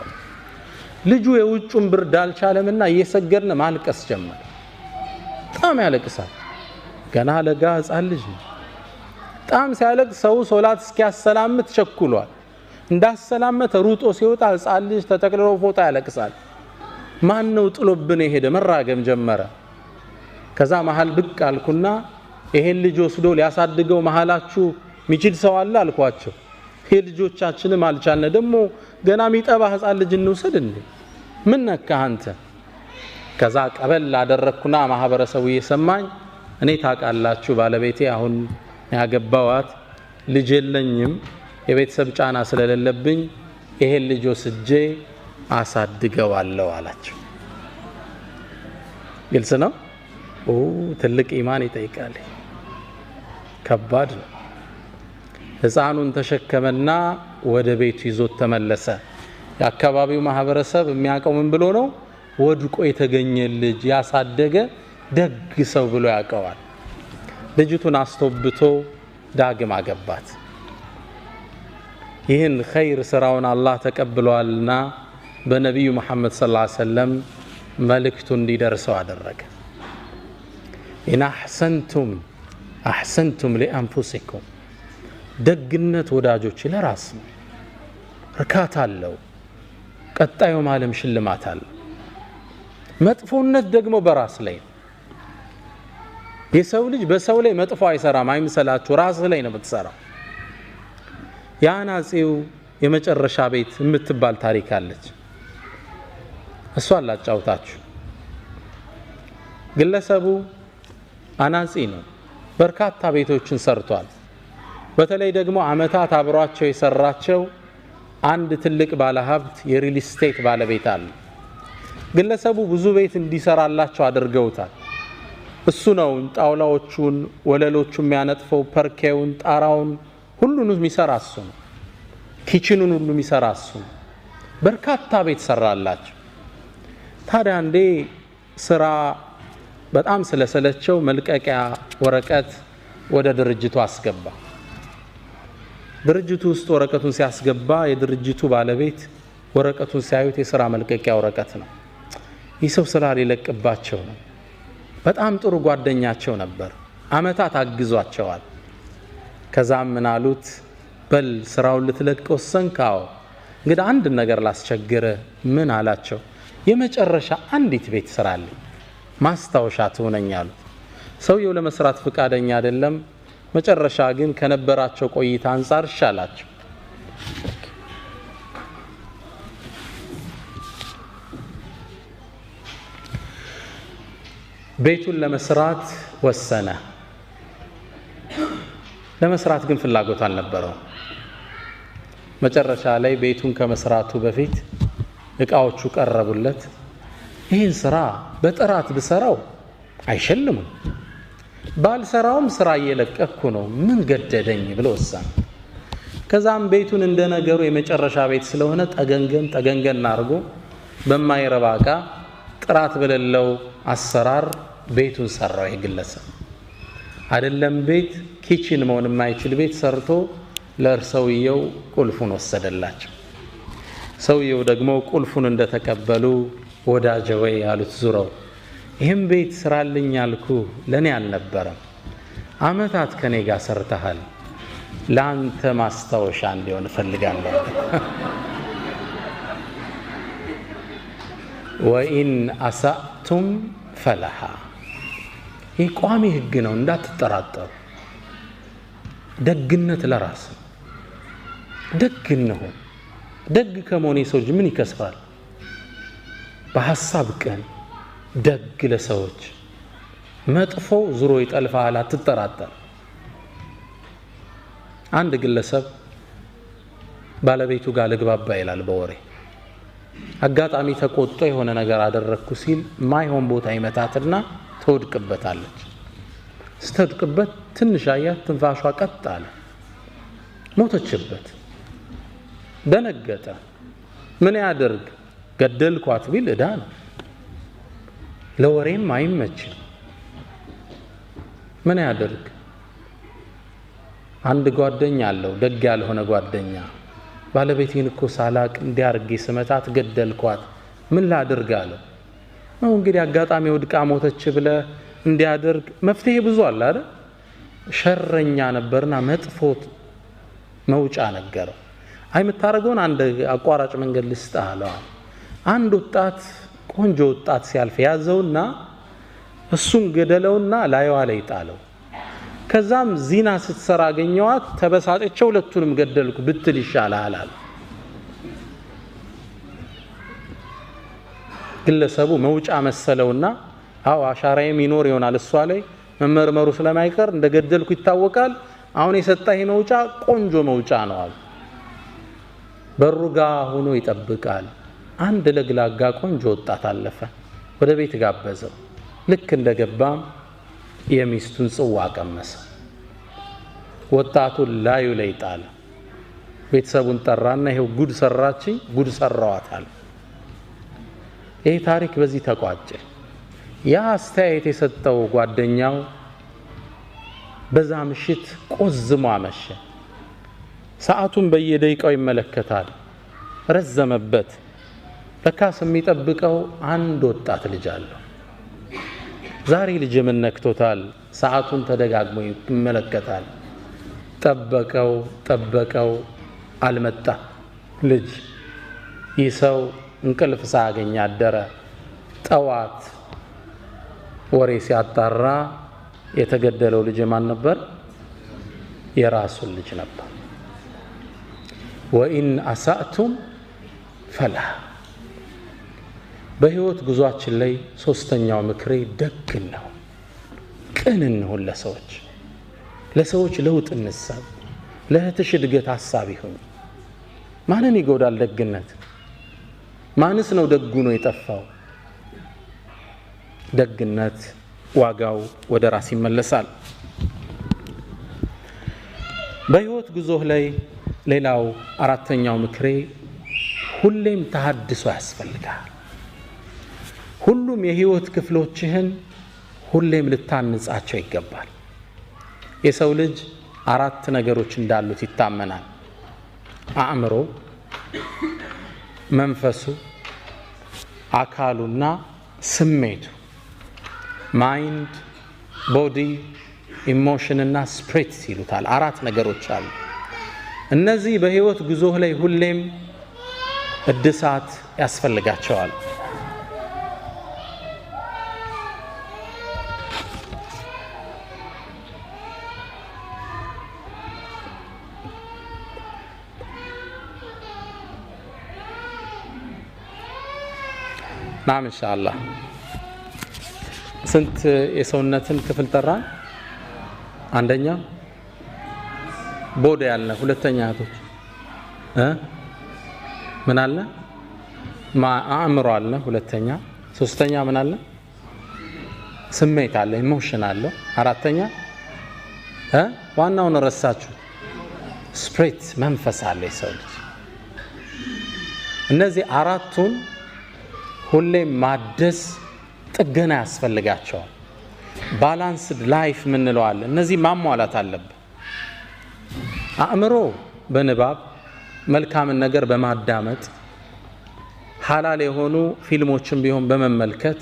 ልጁ የውጩን ብርድ አልቻለምና እየሰገድን ማልቀስ ጀመረ። በጣም ያለቅሳል። ገና ለጋ ህፃን ልጅ ነው። በጣም ሲያለቅስ ሰው ሶላት እስኪያሰላምት ቸኩሏል። እንዳሰላመተ ሩጦ ሲወጣ ህፃን ልጅ ተጠቅልሎ ፎጣ ያለቅሳል። ማን ነው ጥሎብን የሄደ? መራገም ጀመረ። ከዛ መሃል ብቅ አልኩና ይሄን ልጅ ወስዶ ሊያሳድገው መሃላችሁ ሚችል ሰው አለ አልኳቸው። የልጆቻችንም አልቻልነ ደግሞ ገና ሚጠባ ህፃን ልጅ እንውሰድ እንዴ? ምን ነካ አንተ? ከዛ ቀበል አደረኩና ማህበረሰቡ እየሰማኝ እኔ ታውቃላችሁ ባለቤቴ አሁን ያገባዋት ልጅ የለኝም የቤተሰብ ጫና ስለሌለብኝ ይሄን ልጅ ወስጄ አሳድገዋለሁ አላቸው። ግልጽ ነው። ትልቅ ኢማን ይጠይቃል። ከባድ ነው። ህፃኑን ተሸከመና ወደ ቤቱ ይዞት ተመለሰ። የአካባቢው ማህበረሰብ የሚያውቀው ምን ብሎ ነው? ወድቆ የተገኘ ልጅ ያሳደገ ደግ ሰው ብሎ ያውቀዋል። ልጅቱን አስተውብቶ ዳግም አገባት። ይህን ኸይር ስራውን አላህ ተቀብሏልና በነቢዩ መሐመድ ሰለላሁ ዐለይሂ ወሰለም መልእክቱ እንዲደርሰው አደረገ። ኢን አሕሰንቱም ሊአንፉሲኩም፣ ደግነት ወዳጆች ለራስ ነው፣ እርካታ አለው፣ ቀጣዩ ዓለም ሽልማት አለው። መጥፎነት ደግሞ በራስ ላይ ነው። የሰው ልጅ በሰው ላይ መጥፎ አይሰራም አይምሰላችሁ፣ ራስ ላይ ነው የምትሰራው። የአናጺው የመጨረሻ ቤት የምትባል ታሪክ አለች። እሷን ላጫውታችሁ። ግለሰቡ አናጺ ነው። በርካታ ቤቶችን ሰርቷል። በተለይ ደግሞ አመታት አብሯቸው የሰራቸው አንድ ትልቅ ባለሀብት የሪል ስቴት ባለቤት አለ። ግለሰቡ ብዙ ቤት እንዲሰራላቸው አድርገውታል። እሱ ነው ጣውላዎቹን ወለሎቹን የሚያነጥፈው፣ ፐርኬውን፣ ጣራውን ሁሉንም የሚሰራ እሱ ነው። ኪችኑን ሁሉ የሚሰራ እሱ ነው። በርካታ ቤት ሰራላቸው። ታዲያ አንዴ ስራ በጣም ስለሰለቸው መልቀቂያ ወረቀት ወደ ድርጅቱ አስገባ። ድርጅቱ ውስጥ ወረቀቱን ሲያስገባ የድርጅቱ ባለቤት ወረቀቱን ሲያዩት የሥራ መልቀቂያ ወረቀት ነው። ይህ ሰው ስራ ሊለቅባቸው ነው። በጣም ጥሩ ጓደኛቸው ነበር። አመታት አግዟቸዋል። ከዛም ምን አሉት? በል ስራውን ልትለቅ ወሰንካው? እንግዲህ አንድ ነገር ላስቸግረ። ምን አላቸው? የመጨረሻ አንዲት ቤት ስራልኝ ማስታወሻ ትሆነኛሉ። ሰውየው ለመስራት ፍቃደኛ አይደለም። መጨረሻ ግን ከነበራቸው ቆይታ አንፃር ይሻላቸው። ቤቱን ለመስራት ወሰነ። ለመስራት ግን ፍላጎት አልነበረው። መጨረሻ ላይ ቤቱን ከመስራቱ በፊት እቃዎቹ ቀረቡለት። ይህን ስራ በጥራት ብሰራው አይሸልሙም፣ ባልሰራውም ስራ እየለቀኩ ነው፣ ምን ገደደኝ ብሎ ወሰነ። ከዛም ቤቱን እንደነገሩ የመጨረሻ ቤት ስለሆነ ጠገንገን አድርጎ በማይረባ እቃ ጥራት በሌለው አሰራር ቤቱን ሰራው። ይግለሰብ አይደለም ቤት ኪችን መሆን የማይችል ቤት ሰርቶ ለእርሰውየው ቁልፉን ወሰደላቸው። ሰውየው ደግሞ ቁልፉን እንደተቀበሉ ወዳጄ ወይ ያሉት ዙረው፣ ይህም ቤት ስራልኝ ያልኩ ለኔ አልነበረም፣ አመታት ከኔ ጋር ሰርተሃል፣ ላንተ ማስታወሻ እንዲሆን ፈልጋለሁ። ወኢን አሳእቱም ፈለሃ፣ ይህ ቋሚ ህግ ነው፣ እንዳትጠራጠሩ። ደግነት ለራስ ደግ ነው። ደግ ከመሆን የሰው ልጅ ምን ይከስራል? በሐሳብ ቀን ደግ ለሰዎች፣ መጥፎ ዙሮ ይጠልፋል፣ አትጠራጠር። አንድ ግለሰብ ባለቤቱ ጋር ልግባባ ይላል በወሬ። አጋጣሚ ተቆጥቶ የሆነ ነገር አደረኩ ሲል ማይሆን ቦታ ይመታትና ትወድቅበታለች። ስትወድቅበት ትንሽ አያት፣ ትንፋሿ ቀጥ አለ፣ ሞተችበት። ደነገጠ። ምን ያደርግ? ገደልኳት ቢል ዕዳ ነው፣ ለወሬም አይመችም። ምን ያደርግ? አንድ ጓደኛ አለው፣ ደግ ያልሆነ ጓደኛ። ባለቤቴን እኮ ሳላቅ እንዲያርጌ ስመታት ገደልኳት፣ ምን ላድርግ አለው። ነው እንግዲህ አጋጣሚ ወድቃ ሞተች ብለ እንዲያደርግ መፍትሄ ብዙ አለ አይደል? ሸረኛ ነበርና መጥፎት መውጫ ነገረው። አይ የምታረገውን አንድ አቋራጭ መንገድ ልስጥህ አለው። አንድ ወጣት፣ ቆንጆ ወጣት ሲያልፍ ያዘውና እሱን ገደለውና ላይዋ ላይ ጣለው። ከዛም ዚና ስትሰራ አገኘዋት፣ ተበሳጨች፣ ሁለቱንም ገደልኩ ብትል ይሻላል አለ። ግለሰቡ መውጫ መሰለውና አው አሻራዬም ይኖር ይሆናል እሷ ላይ መመርመሩ ስለማይቀር እንደገደልኩ ይታወቃል፣ አሁን የሰጣኝ መውጫ ቆንጆ መውጫ ነው አለ። በሩጋ ሆኖ ይጠብቃል። አንድ ለግላጋ ቆንጆ ወጣት አለፈ። ወደ ቤት ጋበዘው። ልክ እንደገባም የሚስቱን ጽዋ ቀመሰ። ወጣቱን ላዩ ላይ ጣለ። ቤተሰቡን ጠራና ይሄው ጉድ ሰራችኝ፣ ጉድ ሰራዋታል። ይሄ ታሪክ በዚህ ተቋጨ። ያ አስተያየት የሰጠው ጓደኛው በዛ ምሽት ቆዝሞ አመሸ። ሰዓቱን በየደቂቃው ይመለከታል። ረዘመበት። ለካስ የሚጠብቀው አንድ ወጣት ልጅ አለው። ዛሬ ልጅ ምን ነክቶታል? ሰዓቱን ተደጋግሞ ይመለከታል። ጠበቀው፣ አልመጣ ልጅ። ይህ ሰው እንቅልፍ ሳያገኝ አደረ። ጠዋት ወሬ ሲያጣራ የተገደለው ልጅ ማን ነበር? የራሱን ልጅ ነበር። ወኢን አሳእቱም ፈላ። በህይወት ጉዟችን ላይ ሶስተኛው ምክሬ ደግ ነው፣ ቅን እንሁን። ለሰዎች ለውጥ እንሳብ፣ ለእህትሽ እድገት ሐሳብ ይሁን። ማንን ይጎዳል ደግነት? ማንስ ነው ደጉ ነው የጠፋው? ደግነት ዋጋው ወደ ራስ ይመለሳል። በህይወት ጉዞህ ላይ ሌላው አራተኛው ምክሬ ሁሌም ተሐድሶ ያስፈልጋል። ሁሉም የህይወት ክፍሎችህን ሁሌም ልታንጻቸው ይገባል። የሰው ልጅ 4 ነገሮች እንዳሉት ይታመናል። አእምሮ፣ መንፈሱ፣ አካሉና ስሜቱ። ማይንድ፣ ቦዲ፣ ኢሞሽን እና ስፒሪት ይሉታል። 4 ነገሮች አሉ። እነዚህ በህይወት ጉዞህ ላይ ሁሌም እድሳት ያስፈልጋቸዋል። ናም ኢንሻአላህ። ስንት የሰውነትን ክፍል ጠራን? አንደኛ ቦዲ ያልነ፣ ሁለተኛ እህቶች ምን አለ? አእምሮ አለ፣ ሁለተኛ። ሶስተኛ ምን አለ? ስሜት አለ፣ ኢሞሽን አለ። አራተኛ ዋናውን ረሳችሁ፣ ስፒሪት መንፈስ አለ የሰው ልጅ። እነዚህ 4ቱን ሁሌም ማደስ ጥገና ያስፈልጋቸዋል። ባላንስድ ላይፍ ምንለዋል። እነዚህ ማሟላት አለብን። አእምሮ በንባብ መልካምን ነገር በማዳመጥ ሐላል የሆኑ ፊልሞችን ቢሆን በመመልከት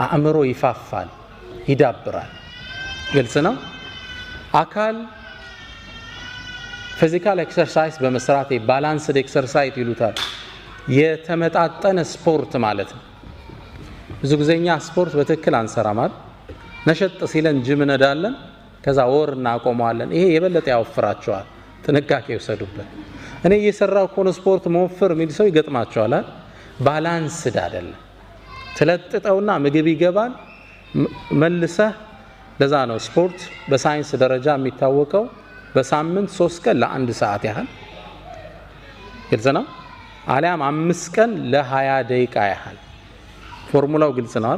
አእምሮ ይፋፋል፣ ይዳብራል። ግልጽ ነው። አካል ፊዚካል ኤክሰርሳይዝ በመስራት ባላንስድ ኤክሰርሳይዝ ይሉታል። የተመጣጠነ ስፖርት ማለት ነው። ብዙ ጊዜኛ ስፖርት በትክክል አንሰራም አይደል? ነሸጥ ሲለን ጅም ነዳለን፣ ከዛ ወር እናቆመዋለን። ይሄ የበለጠ ያወፍራቸዋል። ጥንቃቄ ይወሰዱበት። እኔ እየሰራው ኮን ስፖርት መወፈር የሚል ሰው ይገጥማቸዋል አይደል? ባላንስድ አይደለም። ትለጥጠውና ምግብ ይገባል መልሰህ። ለዛ ነው ስፖርት በሳይንስ ደረጃ የሚታወቀው በሳምንት 3 ቀን ለ1 ሰዓት ያህል ግልጽ ነው። አሊያም 5 ቀን ለ20 ደቂቃ ያህል። ፎርሙላው ግልጽ ነው።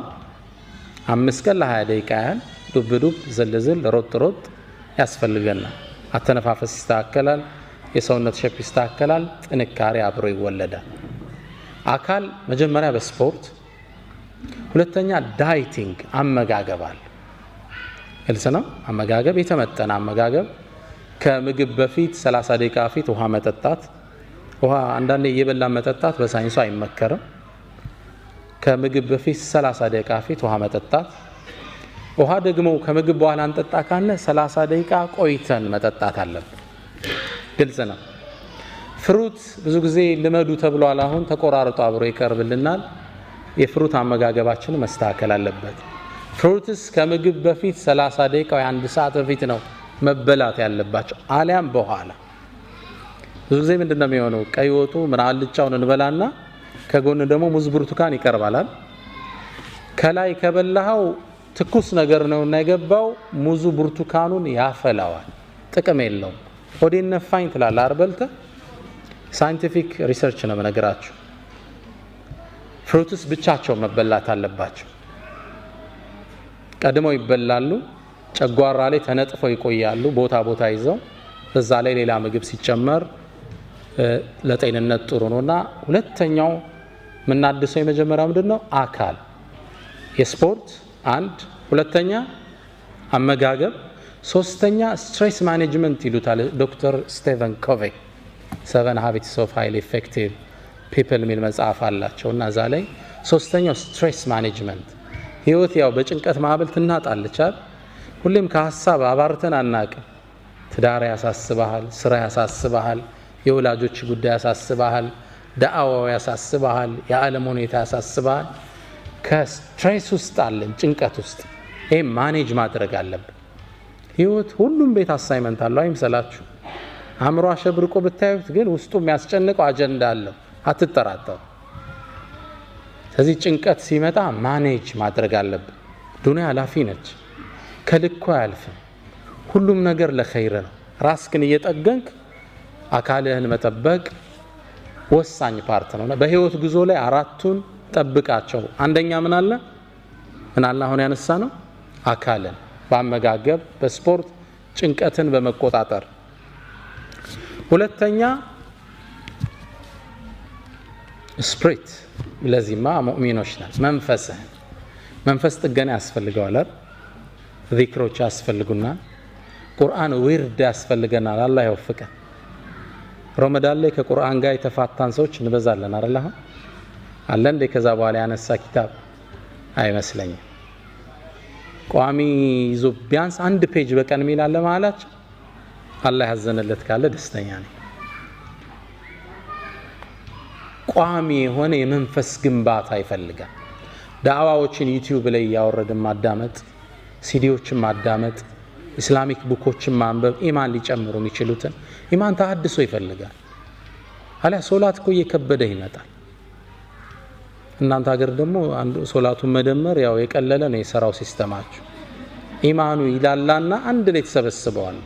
5 ቀን ለ20 ደቂቃ ያህል ዱብ ዱብ ዝልዝል ሮጥ ሮጥ ያስፈልገናል። አተነፋፈስ ይስተካከላል፣ የሰውነት ሼፕ ይስተካከላል፣ ጥንካሬ አብሮ ይወለዳል። አካል መጀመሪያ በስፖርት፣ ሁለተኛ ዳይቲንግ አመጋገብ አለ። ግልጽ ነው። አመጋገብ የተመጠነ አመጋገብ ከምግብ በፊት 30 ደቂቃ በፊት ውሃ መጠጣት። ውሃ አንዳንዴ እየበላ መጠጣት በሳይንሱ አይመከርም። ከምግብ በፊት 30 ደቂቃ በፊት ውሃ መጠጣት። ውሃ ደግሞ ከምግብ በኋላ እንጠጣ ካለ 30 ደቂቃ ቆይተን መጠጣት አለብን። ግልጽ ነው። ፍሩት ብዙ ጊዜ ልመዱ ተብሏል። አሁን ተቆራርጦ አብሮ ይቀርብልናል። የፍሩት አመጋገባችን መስተካከል አለበት። ፍሩትስ ከምግብ በፊት 30 ደቂቃ ወይ 1 ሰዓት በፊት ነው መበላት ያለባቸው፣ አሊያም በኋላ። ብዙ ጊዜ ምንድነው የሚሆነው? ቀይ ወጡ ምን አልጫውን እንበላና ከጎን ደግሞ ሙዝ ብርቱካን ይቀርባል። ከላይ ከበላው ትኩስ ነገር ነውና የገባው ሙዙ ብርቱካኑን ያፈላዋል፣ ጥቅም የለውም። ሆዴን ነፋኝ ትላለህ አርበልተ። ሳይንቲፊክ ሪሰርች ነው መነግራችሁ። ፍሩትስ ብቻቸው መበላት አለባቸው። ቀድመው ይበላሉ፣ ጨጓራ ላይ ተነጥፈው ይቆያሉ፣ ቦታ ይዘው። በዛ ላይ ሌላ ምግብ ሲጨመር ለጤንነት ጥሩ ነውና ሁለተኛው ምናድሰው የመጀመሪያው ምንድነው? አካል የስፖርት አንድ፣ ሁለተኛ አመጋገብ፣ ሶስተኛ ስትሬስ ማኔጅመንት ይሉታል ዶክተር ስቲቨን ኮቬ 7 Habits of Highly Effective People የሚል መጽሐፍ አላቸውና እዛ ላይ ሶስተኛው ስትሬስ ማኔጅመንት። ህይወት ያው በጭንቀት ማዕበል ትናጣለች አይደል? ሁሌም ከሐሳብ አባርተን አናቅም። ትዳር ያሳስባል፣ ስራ ያሳስባል፣ የወላጆች ጉዳይ ያሳስባል፣ ዳዕዋው ያሳስባል፣ የዓለም ሁኔታ ያሳስባል። ከስትሬስ ውስጥ አለን፣ ጭንቀት ውስጥ። ይሄ ማኔጅ ማድረግ አለብን። ህይወት ሁሉም ቤት አሳይመንት አለው አይምሰላችሁ። አእምሮ አሸብርቆ ብታዩት ግን ውስጡ የሚያስጨንቀው አጀንዳ አለው፣ አትጠራጠሩ። ስለዚህ ጭንቀት ሲመጣ ማኔጅ ማድረግ አለብን። ዱንያ ኃላፊ ነች፣ ከልኩ አያልፍም። ሁሉም ነገር ለኸይር ነው። ራስህን እየጠገንክ አካልህን መጠበቅ ወሳኝ ፓርት ነው። በህይወት ጉዞ ላይ አራቱን ጠብቃቸው። አንደኛ ምን አለ አሁን ያነሳ ነው? አካልን በአመጋገብ በስፖርት ጭንቀትን በመቆጣጠር። ሁለተኛ ስፕሪት። ለዚህማ ሙእሚኖች ነን። መንፈስ ጥገና ያስፈልገዋል። ዚክሮች ያስፈልጉናል። ቁርአን ዊርድ ያስፈልገናል። አላህ ይወፍቀን። ረመዳን ላይ ከቁርአን ጋር የተፋታን ሰዎች እንበዛለን አይደል? አለ እንደ ከዛ በኋላ ያነሳ ኪታብ አይመስለኝም። ቋሚ ይዞ ቢያንስ 1 ፔጅ በቀን ሚላለ ማለት አላህ ያዘነለት ካለ ደስተኛ ነኝ። ቋሚ የሆነ የመንፈስ ግንባታ ይፈልጋል። ዳዕዋዎችን ዩቲዩብ ላይ ያወረድን ማዳመጥ፣ ሲዲዎችን ማዳመጥ፣ ኢስላሚክ ቡኮችን ማንበብ ኢማን ሊጨምሩ የሚችሉትን ኢማን ተሐድሶ ይፈልጋል። አለ ሶላት እኮ እየከበደ ይመጣል። እናንተ ሀገር ደግሞ አንዱ ሶላቱን መደመር ያው የቀለለ ነው የሰራው ሲስተማችሁ። ኢማኑ ይላላና አንድ ላይ ተሰበስበዋል።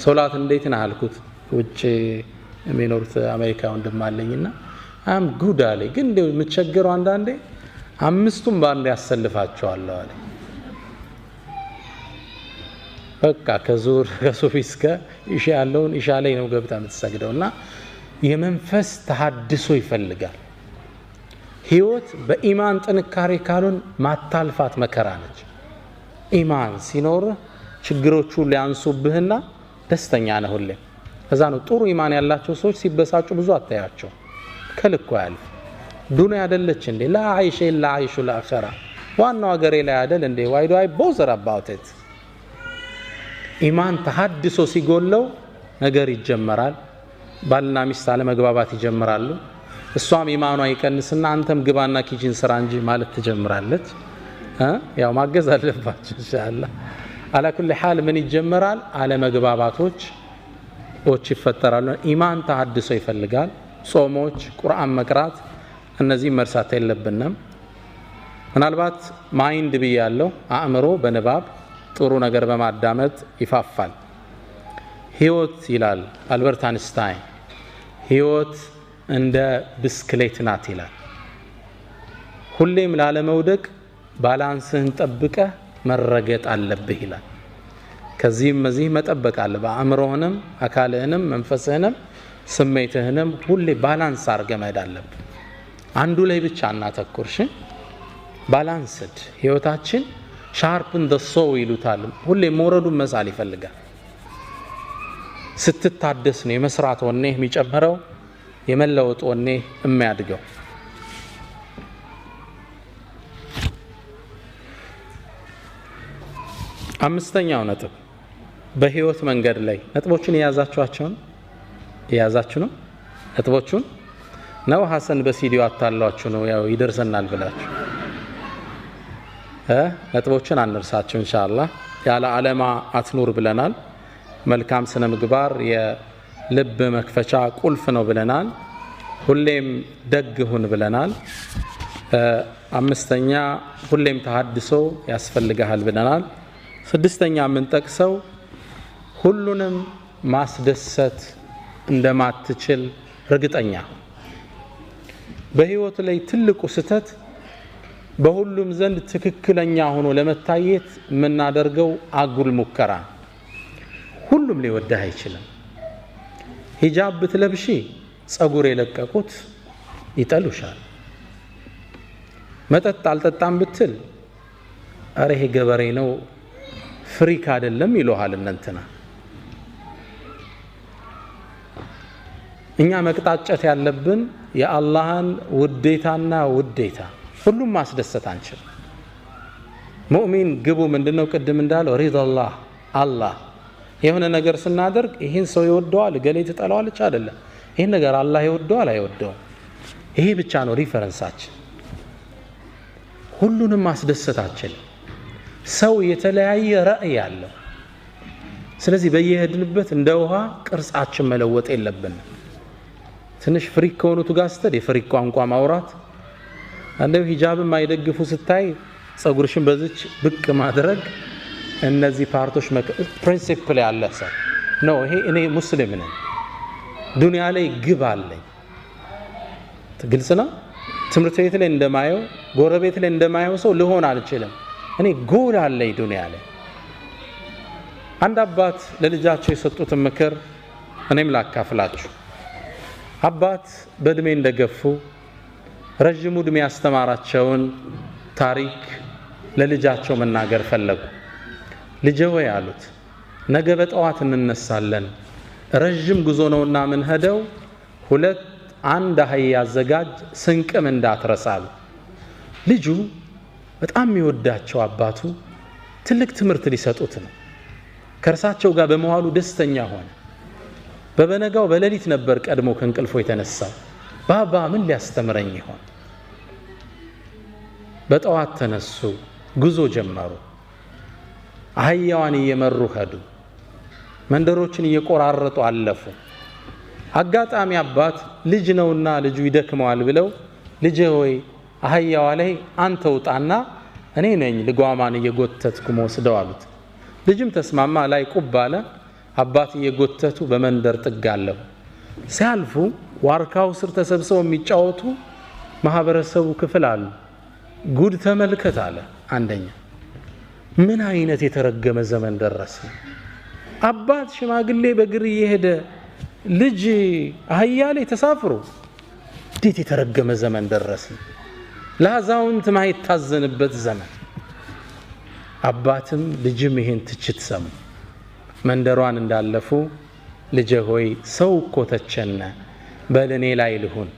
ሶላት እንዴት ነው አልኩት። ውጭ የሚኖሩት አሜሪካ ወንድም አለኝና አም ጉድ አለኝ። ግን እንደው የምቸገረው አንዳንዴ 5ቱም ባንድ ያሰልፋቸዋል አለ። በቃ ከዙር ከሱፊ እስከ ኢሻ ያለውን ኢሻ ላይ ነው ገብታ የምትሰግደውና የመንፈስ ተሐድሶ ይፈልጋል። ህይወት በኢማን ጥንካሬ ካሉን ማታልፋት መከራ ነች። ኢማን ሲኖር ችግሮቹ ሊያንሱብህና ደስተኛ ነህ ሁሌ። ከዛ ነው ጥሩ ኢማን ያላቸው ሰዎች ሲበሳጩ ብዙ አታያቸው። ከልኩ ያልፍ ዱንያ አይደለች እንዴ? ላ አይሽ ኢላ አይሹ ለአኺራ። ዋናው ሀገሬ ላይ አይደል እንዴ? why do I bother about it? ኢማን ተሐድሶ ሲጎለው ነገር ይጀመራል። ባልና ሚስት አለመግባባት ይጀምራሉ። እሷም ኢማኗ ይቀንስና አንተም ግባና ኪችን ስራ እንጂ ማለት ትጀምራለች። ያው ማገዝ አለባችሁ ኢንሻአላህ። አላ ኩል ሐል ምን ይጀምራል? አለመግባባቶች ይፈጠራሉ። ኢማን ተሐድሶ ይፈልጋል። ጾሞች፣ ቁርአን መቅራት፣ እነዚህ መርሳት የለብንም። ምናልባት ማይንድ ብያለሁ፣ አእምሮ በንባብ ጥሩ ነገር በማዳመጥ ይፋፋል። ህይወት ይላል አልበርት አንስታይን፣ ህይወት እንደ ብስክሌት ናት ይላል። ሁሌም ላለመውደቅ ባላንስህን ጠብቀህ መረገጥ አለብህ ይላል። ከዚህም መዚህ መጠበቅ አለ። በአእምሮህንም አካልህንም መንፈስህንም ስሜትህንም ሁሌ ባላንስ አድርገህ መሄድ አለብህ። አንዱ ላይ ብቻ እናተኩርሽ። ባላንስድ ህይወታችን ሻርፕን ዘ ሶው ይሉታል። ሁሌ መውረዱን መሳል ይፈልጋል። ስትታደስ ነው የመስራት ወኔህ የሚጨምረው፣ የመለወጥ ወኔህ የሚያድገው። አምስተኛው ነጥብ በህይወት መንገድ ላይ ነጥቦችን የያዛችሁ ነው። ነጥቦቹን ነው ሐሰን በሲዲዮ አታሏችሁ ነው ያው ይደርሰናል ብላችሁ ነጥቦችን አንርሳችሁ ኢንሻአላህ። ያለ ዓለማ አትኑር ብለናል። መልካም ስነ ምግባር የልብ መክፈቻ ቁልፍ ነው ብለናል። ሁሌም ደግ ሁን ብለናል። አምስተኛ ሁሌም ተሐድሶ ያስፈልጋል ብለናል። ስድስተኛ የምንጠቅሰው ሁሉንም ማስደሰት እንደማትችል እርግጠኛ። በህይወት ላይ ትልቁ ስህተት በሁሉም ዘንድ ትክክለኛ ሆኖ ለመታየት የምናደርገው አጉል ሙከራ። ሁሉም ሊወድህ አይችልም። ሂጃብ ብትለብሺ ጸጉር የለቀቁት ይጠሉሻል። መጠጥ አልጠጣም ብትል አረ ይሄ ገበሬ ነው ፍሪክ አይደለም ይሉሃል እንትና። እኛ መቅጣጨት ያለብን የአላህን ውዴታና ውዴታ። ሁሉም ማስደሰት አንችል። ሙእሚን ግቡ ምንድነው? ቅድም እንዳለው ሪዳላህ አላህ የሆነ ነገር ስናደርግ ይሄን ሰው ይወደዋል ገሌ ትጠላዋለች አይደለም። ይሄን ነገር አላህ ይወደዋል አይወደውም። ይሄ ብቻ ነው ሪፈረንሳችን። ሁሉንም ማስደሰት አንችል። ሰው የተለያየ ራዕይ አለው። ስለዚህ በየሄድንበት እንደ ውሃ ቅርጻችን መለወጥ የለብንም። ትንሽ ፍሪክ ከሆኑት ጋር ስትል የፍሪክ ቋንቋ ማውራት፣ አንደው ሂጃብን ማይደግፉ ስታይ ጸጉርሽን በዚች ብቅ ማድረግ፣ እነዚህ ፓርቶች ፕሪንሲፕል ያለ ሰው ነው። ይሄ እኔ ሙስሊም ነኝ፣ ዱንያ ላይ ግብ አለኝ። ግልጽ ነው። ትምህርት ቤት ላይ እንደማየው ጎረቤት ላይ እንደማየው ሰው ልሆን አልችልም። እኔ ጎል አለኝ ዱንያ ላይ። አንድ አባት ለልጃቸው የሰጡትን ምክር እኔም ላካፍላችሁ። አባት በእድሜ እንደገፉ ረጅሙ እድሜ ያስተማራቸውን ታሪክ ለልጃቸው መናገር ፈለጉ። ልጄ ሆይ አሉት፣ ነገ በጠዋት እንነሳለን። ረጅም ጉዞ ነውና ምን ሄደው አንድ አህያ አዘጋጅ፣ ስንቅም እንዳትረሳሉ። ልጁ በጣም የሚወዳቸው አባቱ ትልቅ ትምህርት ሊሰጡት ነው። ከእርሳቸው ጋር በመዋሉ ደስተኛ ሆነ። በበነጋው በሌሊት ነበር ቀድሞ ከእንቅልፎ የተነሳው። ባባ ምን ሊያስተምረኝ ይሆን? በጠዋት ተነሱ፣ ጉዞ ጀመሩ። አህያዋን እየመሩ ሄዱ። መንደሮችን እየቆራረጡ አለፉ። አጋጣሚ አባት ልጅ ነውና ልጁ ይደክመዋል ብለው ልጄ ሆይ አህያዋ ላይ አንተ ውጣና እኔ ነኝ ልጓማን እየጎተትኩ ወስደው አሉት። ልጅም ተስማማ። ላይ ቁብ አለ። አባት እየጎተቱ በመንደር ጥግ አለፉ። ሲያልፉ ዋርካው ስር ተሰብስበው የሚጫወቱ ማህበረሰቡ ክፍል አሉ። ጉድ ተመልከት አለ አንደኛ። ምን አይነት የተረገመ ዘመን ደረሰ! አባት ሽማግሌ በእግር እየሄደ ልጅ አህያ ላይ ተሳፍሮ፣ እንዴት የተረገመ ዘመን ደረሰ! ለአዛውንት ማይታዘንበት ዘመን። አባትም ልጅም ይሄን ትችት ሰሙ። መንደሯን እንዳለፉ ልጄ ሆይ ሰው እኮ ተቸነ፣ በልኔ ላይ ልሁን፣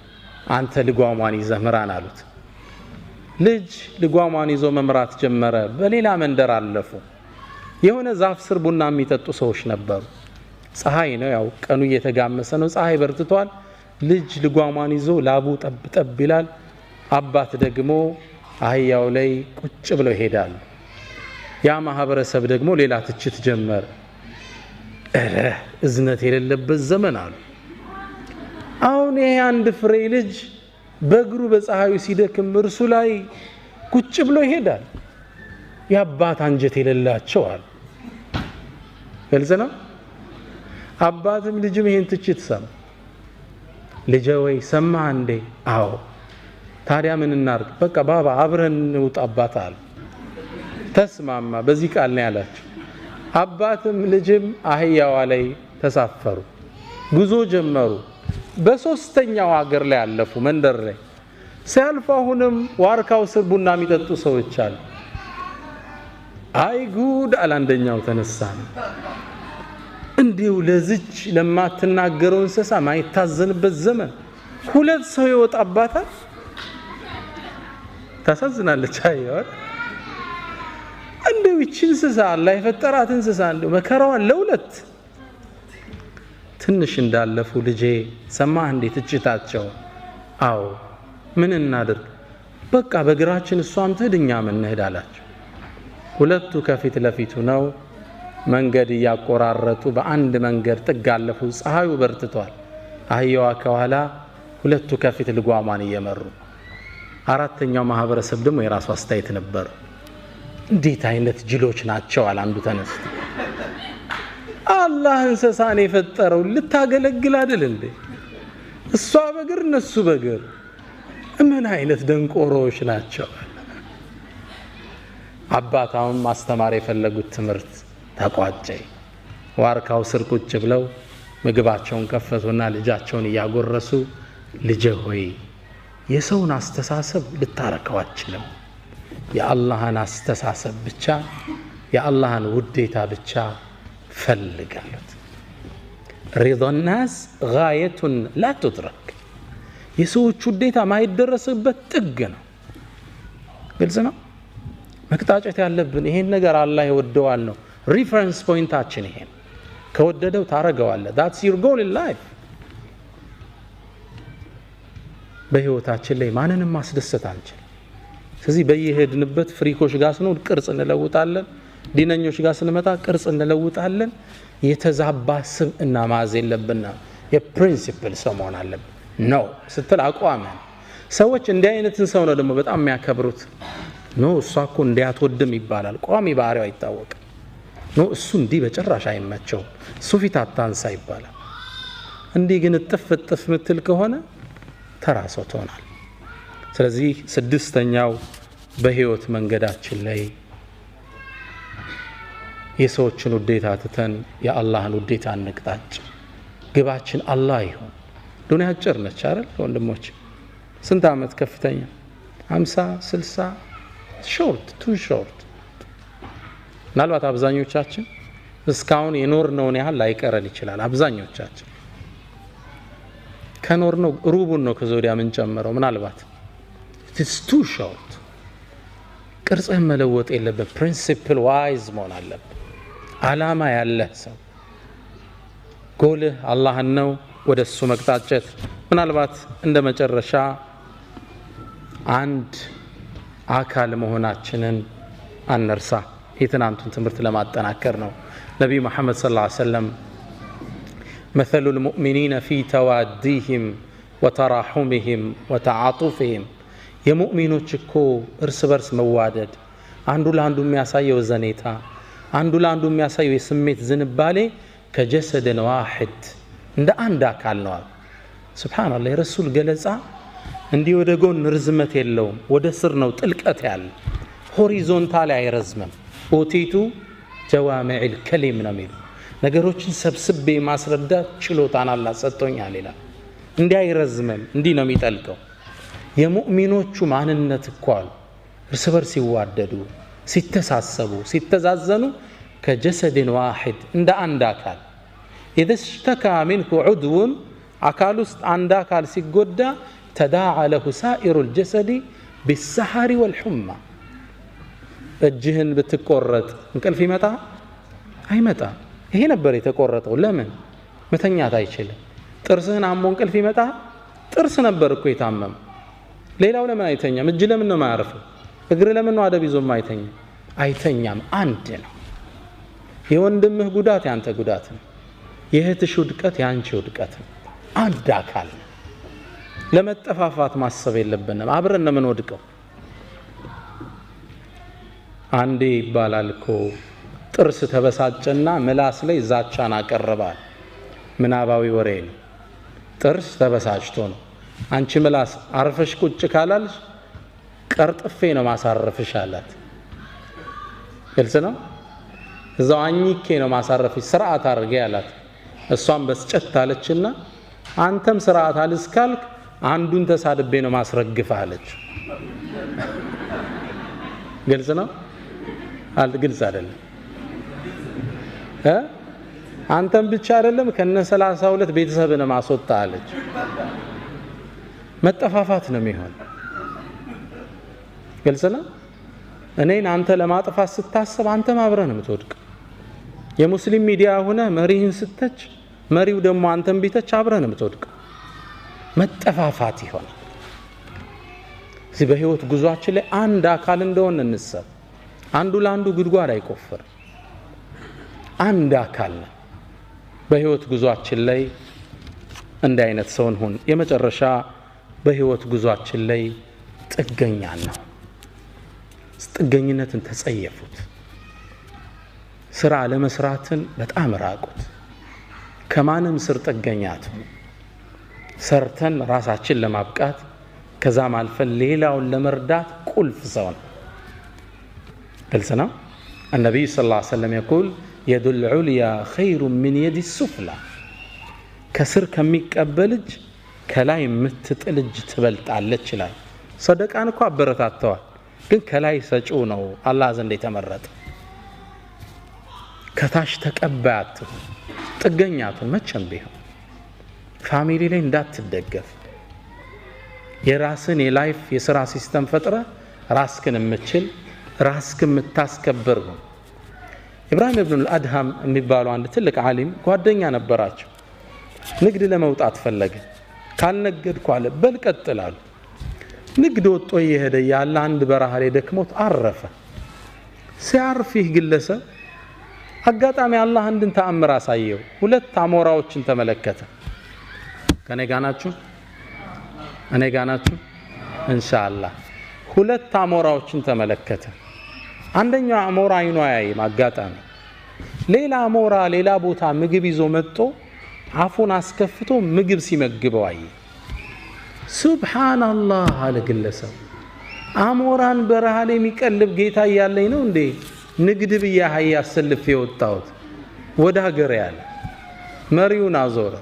አንተ ልጓሟን ይዘህ ምራን አሉት። ልጅ ልጓሟን ይዞ መምራት ጀመረ። በሌላ መንደር አለፉ። የሆነ ዛፍ ስር ቡና የሚጠጡ ሰዎች ነበሩ። ፀሐይ ነው፣ ያው ቀኑ እየተጋመሰ ነው፣ ፀሐይ በርትቷል። ልጅ ልጓሟን ይዞ ላቡ ጠብ ጠብ ይላል። አባት ደግሞ አህያው ላይ ቁጭ ብለው ይሄዳሉ። ያ ማህበረሰብ ደግሞ ሌላ ትችት ጀመረ። እረ እዝነት የሌለበት ዘመን አሉ። አሁን ይሄ አንድ ፍሬ ልጅ በእግሩ በፀሐዩ ሲደክም እርሱ ላይ ቁጭ ብሎ ይሄዳል። የአባት አንጀት የሌላቸው አሉ። ግልጽ ነው። አባትም ልጅም ይሄን ትችት ሰማ። ልጄ ወይ ሰማህ እንዴ? አዎ። ታዲያ ምን እናርግ? በቃ ባባ አብረን እንውጣ አባት አሉ። ተስማማ በዚህ ቃል ነው ያላቸው አባትም ልጅም አህያዋ ላይ ተሳፈሩ ጉዞ ጀመሩ በሶስተኛው ሀገር ላይ አለፉ መንደር ላይ ሲያልፉ አሁንም ዋርካው ስር ቡና የሚጠጡ ሰዎች አሉ አይ ጉድ አላንደኛው ተነሳ እንዲው ለዚች ለማትናገረው እንስሳ ማይታዘንበት ዘመን ሁለት ሰው ይወጣባታል ታሳዝናለች አይወር እንደው እቺ እንስሳ አላህ የፈጠራት እንስሳ እንደው መከራዋ ለሁለት ትንሽ እንዳለፉ ልጄ ሰማህ እንዴት እጭታቸው አው ምን እናድርግ በቃ በግራችን እሷም ትድኛ ምን እንሄዳላችሁ ሁለቱ ከፊት ለፊቱ ነው መንገድ ያቆራረጡ በአንድ መንገድ ጥጋለፉ ፀሐዩ በርትቷል አህያዋ ከኋላ ሁለቱ ከፊት ልጓማን እየመሩ አራተኛው ማህበረሰብ ደግሞ የራሱ አስተያየት ነበር እንዴት አይነት ጅሎች ናቸው አላንዱ ተነስቶ አላህ እንስሳን የፈጠረው ልታገለግል አይደል እንዴ እሷ በግር እነሱ በግር ምን አይነት ደንቆሮች ናቸው አባታውን ማስተማር የፈለጉት ትምህርት ተቋጨ ዋርካው ስር ቁጭ ብለው ምግባቸውን ከፈቱና ልጃቸውን ያጎረሱ ልጄ ሆይ የሰውን አስተሳሰብ ልታረከው አትችልም የአላህን አስተሳሰብ ብቻ የአላህን ውዴታ ብቻ ፈልጋሉት رضا الناس غاية لا تدرك የሰዎች ውዴታ ማይደረስበት ጥግ ነው ግልጽ ነው መቅጣጨት ያለብን ይሄን ነገር አላህ ይወደዋል ነው ሪፈረንስ ፖይንታችን ይሄን ከወደደው ታረጋዋለህ that's your goal in life በህይወታችን ላይ ማንንም ማስደሰት አንችል ስለዚህ በየሄድንበት ፍሪኮች ጋር ስንሆን ቅርጽ እንለውጣለን ዲነኞች ጋር ስንመጣ ቅርጽ እንለውጣለን የተዛባ ስም እና ማዝ የለብንና የፕሪንሲፕል ሰው መሆን አለብን ነው ስትል አቋመን ሰዎች እንዲህ አይነትን ሰው ነው ደግሞ በጣም የሚያከብሩት ነው እሷኮ እንዲያትወድም ይባላል ቋሚ ባህሪው አይታወቅም ነው እሱ እንዲህ በጭራሽ አይመቸው እሱ ፊት አታንሳ ይባላል እንዲህ ግን ጥፍጥፍ ምትል ከሆነ ተራሶ ትሆናል ስለዚህ ስድስተኛው በህይወት መንገዳችን ላይ የሰዎችን ውዴታ ትተን የአላህን ውዴታ እንቅጣጭ ግባችን አላህ ይሁን ዱንያ አጭር ነች አይደል ወንድሞች ስንት አመት ከፍተኛ 50 60 ሾርት ቱ ሾርት ምናልባት አብዛኞቻችን እስካሁን የኖርነውን ያህል ላይቀረን ይችላል አብዛኞቻችን ከኖርነው ሩቡን ነው ከዞዲያ ምን ጨመረው ምናልባት it's too short ቅርጽህ መለወጥ የለበት ፕሪንሲፕል ዋይዝ መሆን አለበት አላማ ያለህ ሰው ጎልህ አላህ ነው ወደሱ መቅጣጨት ምናልባት እንደ መጨረሻ አንድ አካል መሆናችንን አንርሳ የትናንቱን ትምህርት ለማጠናከር ነው ነብዩ መሐመድ ሰለላሁ ዐለይሂ ወሰለም مثل المؤمنين في تواديهم وتراحمهم وتعاطفهم የሙእሚኖች እኮ እርስ በርስ መዋደድ አንዱ ለአንዱ የሚያሳየው ዘኔታ አንዱ ለአንዱ የሚያሳየው የስሜት ዝንባሌ ከጀሰደን ዋሂድ እንደ አንድ አካል ነው ሱብሃንአላህ የረሱል ገለጻ እንዲህ ወደ ጎን ርዝመት የለውም ወደ ስር ነው ጥልቀት ያለው ሆሪዞንታል አይረዝምም ኦቲቱ ጀዋሚዕል ከሊም ነው የሚለው ነገሮችን ሰብስቤ ማስረዳት ችሎታን አላህ ሰጥቶኛል ይላል እንዲህ አይረዝምም እንዲህ ነው የሚጠልቀው የሙእሚኖቹ ማንነት እኮ እርስ በርስ ሲዋደዱ ሲተሳሰቡ ሲተዛዘኑ ከጀሰድን ዋሂድ እንደ አንድ አካል اذا اشتكى منه عضو አካል ውስጥ አንድ አካል ሲጎዳ تداعى له سائر الجسد بالسهر والحمى እጅህን ብትቆረጥ እንቅልፍ ይመጣ አይመጣ ይሄ ነበር የተቆረጠው ለምን መተኛት አይችልም ጥርስህን አሞ እንቅልፍ ይመጣ ጥርስ ነበር እኮ የታመመ ሌላው ለምን አይተኛም እጅ ለምን ነው ማያርፈው እግር ለምን ነው አደብ ይዞ አይተኛም አንድ ነው የወንድምህ ጉዳት ያንተ ጉዳት ነው የእህትሽ ውድቀት ያንቺ ውድቀት ነው አንድ አካል ለመጠፋፋት ማሰብ የለብንም አብረን ምን ወድቀው አንዴ ይባላል እኮ ጥርስ ተበሳጨና ምላስ ላይ ዛቻን አቀረባል ምናባዊ ወሬ ነው ጥርስ ተበሳጭቶ ነው አንቺ ምላስ አርፈሽ ቁጭ ካላልሽ ቀርጥፌ ነው ማሳረፍሽ አላት ግልጽ ነው እዛው አኝኬ ነው ማሳረፍሽ ስርዓት አድርጌ ያላት እሷም በስጨት አለችና አንተም ስርዓት አልስካልክ አንዱን ተሳድቤ ነው ማስረግፍ አለች ግልጽ ነው ግልጽ አይደለም አንተም ብቻ አይደለም ከነ 32 ቤተሰብን ማስወጣ አለች መጠፋፋት ነው የሚሆን ግልጽ ነው እኔን አንተ ለማጥፋት ስታስብ አንተ ማብረን የምትወድቅ የሙስሊም ሚዲያ ሆነ መሪህን ስተች መሪው ደግሞ አንተም ቢተች አብረን የምትወድቅ መጠፋፋት ይሆን እዚህ በህይወት ጉዟችን ላይ አንድ አካል እንደሆነ እንሰብ አንዱ ለአንዱ ጉድጓድ አይቆፍር አንድ አካል ነው በህይወት ጉዟችን ላይ እንደ አይነት ሰውን ሆን የመጨረሻ በህይወት ጉዟችን ላይ ጥገኛ ነው ጥገኝነትን ተጸየፉት ስራ ለመስራትን በጣም ራቁት ከማንም ስር ጥገኛት ሰርተን ራሳችን ለማብቃት ከዛም አልፈን ሌላውን ለመርዳት ቁልፍ ሰውን ግልጽ ነው النبي صلى الله عليه وسلم يقول يد العليا خير من يد السفلى كسر ከሚቀበል እጅ ከላይ የምትጥል እጅ ትበልጣለች ይላል ሰደቃን እኮ አበረታተዋል ግን ከላይ ሰጪው ነው አላህ ዘንድ የተመረጠ ከታች ተቀባያት ጥገኛቱን መቼም ቢሆን ፋሚሊ ላይ እንዳትደገፍ የራስን የላይፍ የሥራ ሲስተም ፈጥረ ራስክን የምትችል ራስክን የምታስከብር ነው ኢብራሂም ኢብኑ አልአድሃም የሚባለው አንድ ትልቅ ዓሊም ጓደኛ ነበራቸው ንግድ ለመውጣት ፈለገ ካልነገድኩ አለ በል ቀጥላሉ ንግድ ወጥቶ እየሄደ ያለ አንድ በረሃ ላይ ደክሞት አረፈ ሲያርፍ ይህ ግለሰብ አጋጣሚ አላህ አንድን ተአምር አሳየው ሁለት አሞራዎችን ተመለከተ ከኔ ጋር ናችሁ እኔ ጋር ናችሁ ኢንሻአላህ ሁለት አሞራዎችን ተመለከተ አንደኛው አሞራ አይኑ ያያይ አጋጣሚ ሌላ አሞራ ሌላ ቦታ ምግብ ይዞ መጥቶ አፉን አስከፍቶ ምግብ ሲመግበው አየ ሱብሃንአላህ አለ ግለሰብ አሞራን በረሃ ላይ የሚቀልብ ጌታ ያለኝ ነው እንዴ ንግድ በያህያ አሰልፍ የወጣውት ወደ ሀገር ያለ መሪውን አዞረ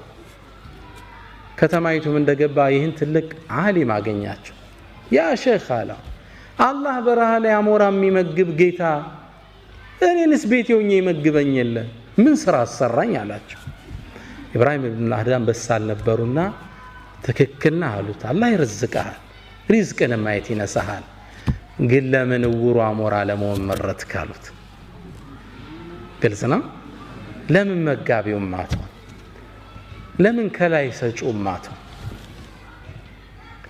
ከተማይቱም እንደገባ ይህን ትልቅ ዓሊም አገኛቸው ያ ሼኽ አላ አላህ በረሃ ላይ አሞራ የሚመግብ ጌታ እኔንስ ቤት ሆኜ ይመግበኝ የለ ምን ስራ አሰራኝ አላቸው ኢብራሂም ኢብኑ አድሃም በሳል ነበሩና ትክክልና አሉት አላህ ይርዝቃል ሪዝቅን ማየት ይነሳሃል ግን ለምን ውሩ አሞራ ለመሆን መረጥክ አሉት ግልጽ ነው ለምን መጋቢው ማቶ ለምን ከላይ ሰጪው ማቶ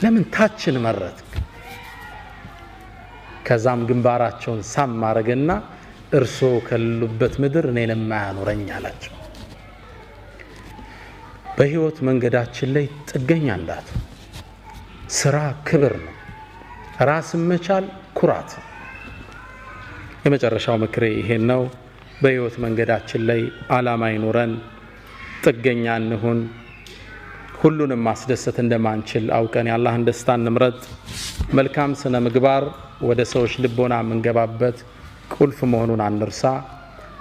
ለምን ታችን መረጥክ ከዛም ግንባራቸውን ሳም ማረግና እርሶ ከሉበት ምድር እኔንም ማያኖረኝ አላቸው በህይወት መንገዳችን ላይ ጥገኛ እንዳት ስራ ክብር ነው ራስን መቻል ኩራት የመጨረሻው ምክሬ ይሄን ነው በህይወት መንገዳችን ላይ አላማ ይኖረን ጥገኛ እንሁን ሁሉንም ማስደሰት እንደማንችል አውቀን ያላህን ደስታ እንምረጥ መልካም ስነ ምግባር ወደ ሰዎች ልቦና መንገባበት ቁልፍ መሆኑን አንርሳ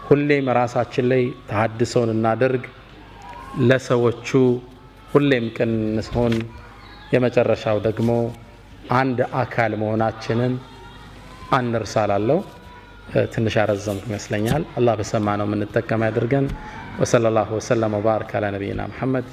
ሁሌም ራሳችን ላይ ተሐድሶን እናደርግ ለሰዎቹ ሁሌም ቅንነን የመጨረሻው ደግሞ አንድ አካል መሆናችንን አንርሳላለው ትንሽ አረዘምኩ ይመስለኛል አላህ በሰማነው ምን ተከማ ያድርገን ወሰለላሁ ወሰለም ወባረከ አለ ነብይና መሐመድ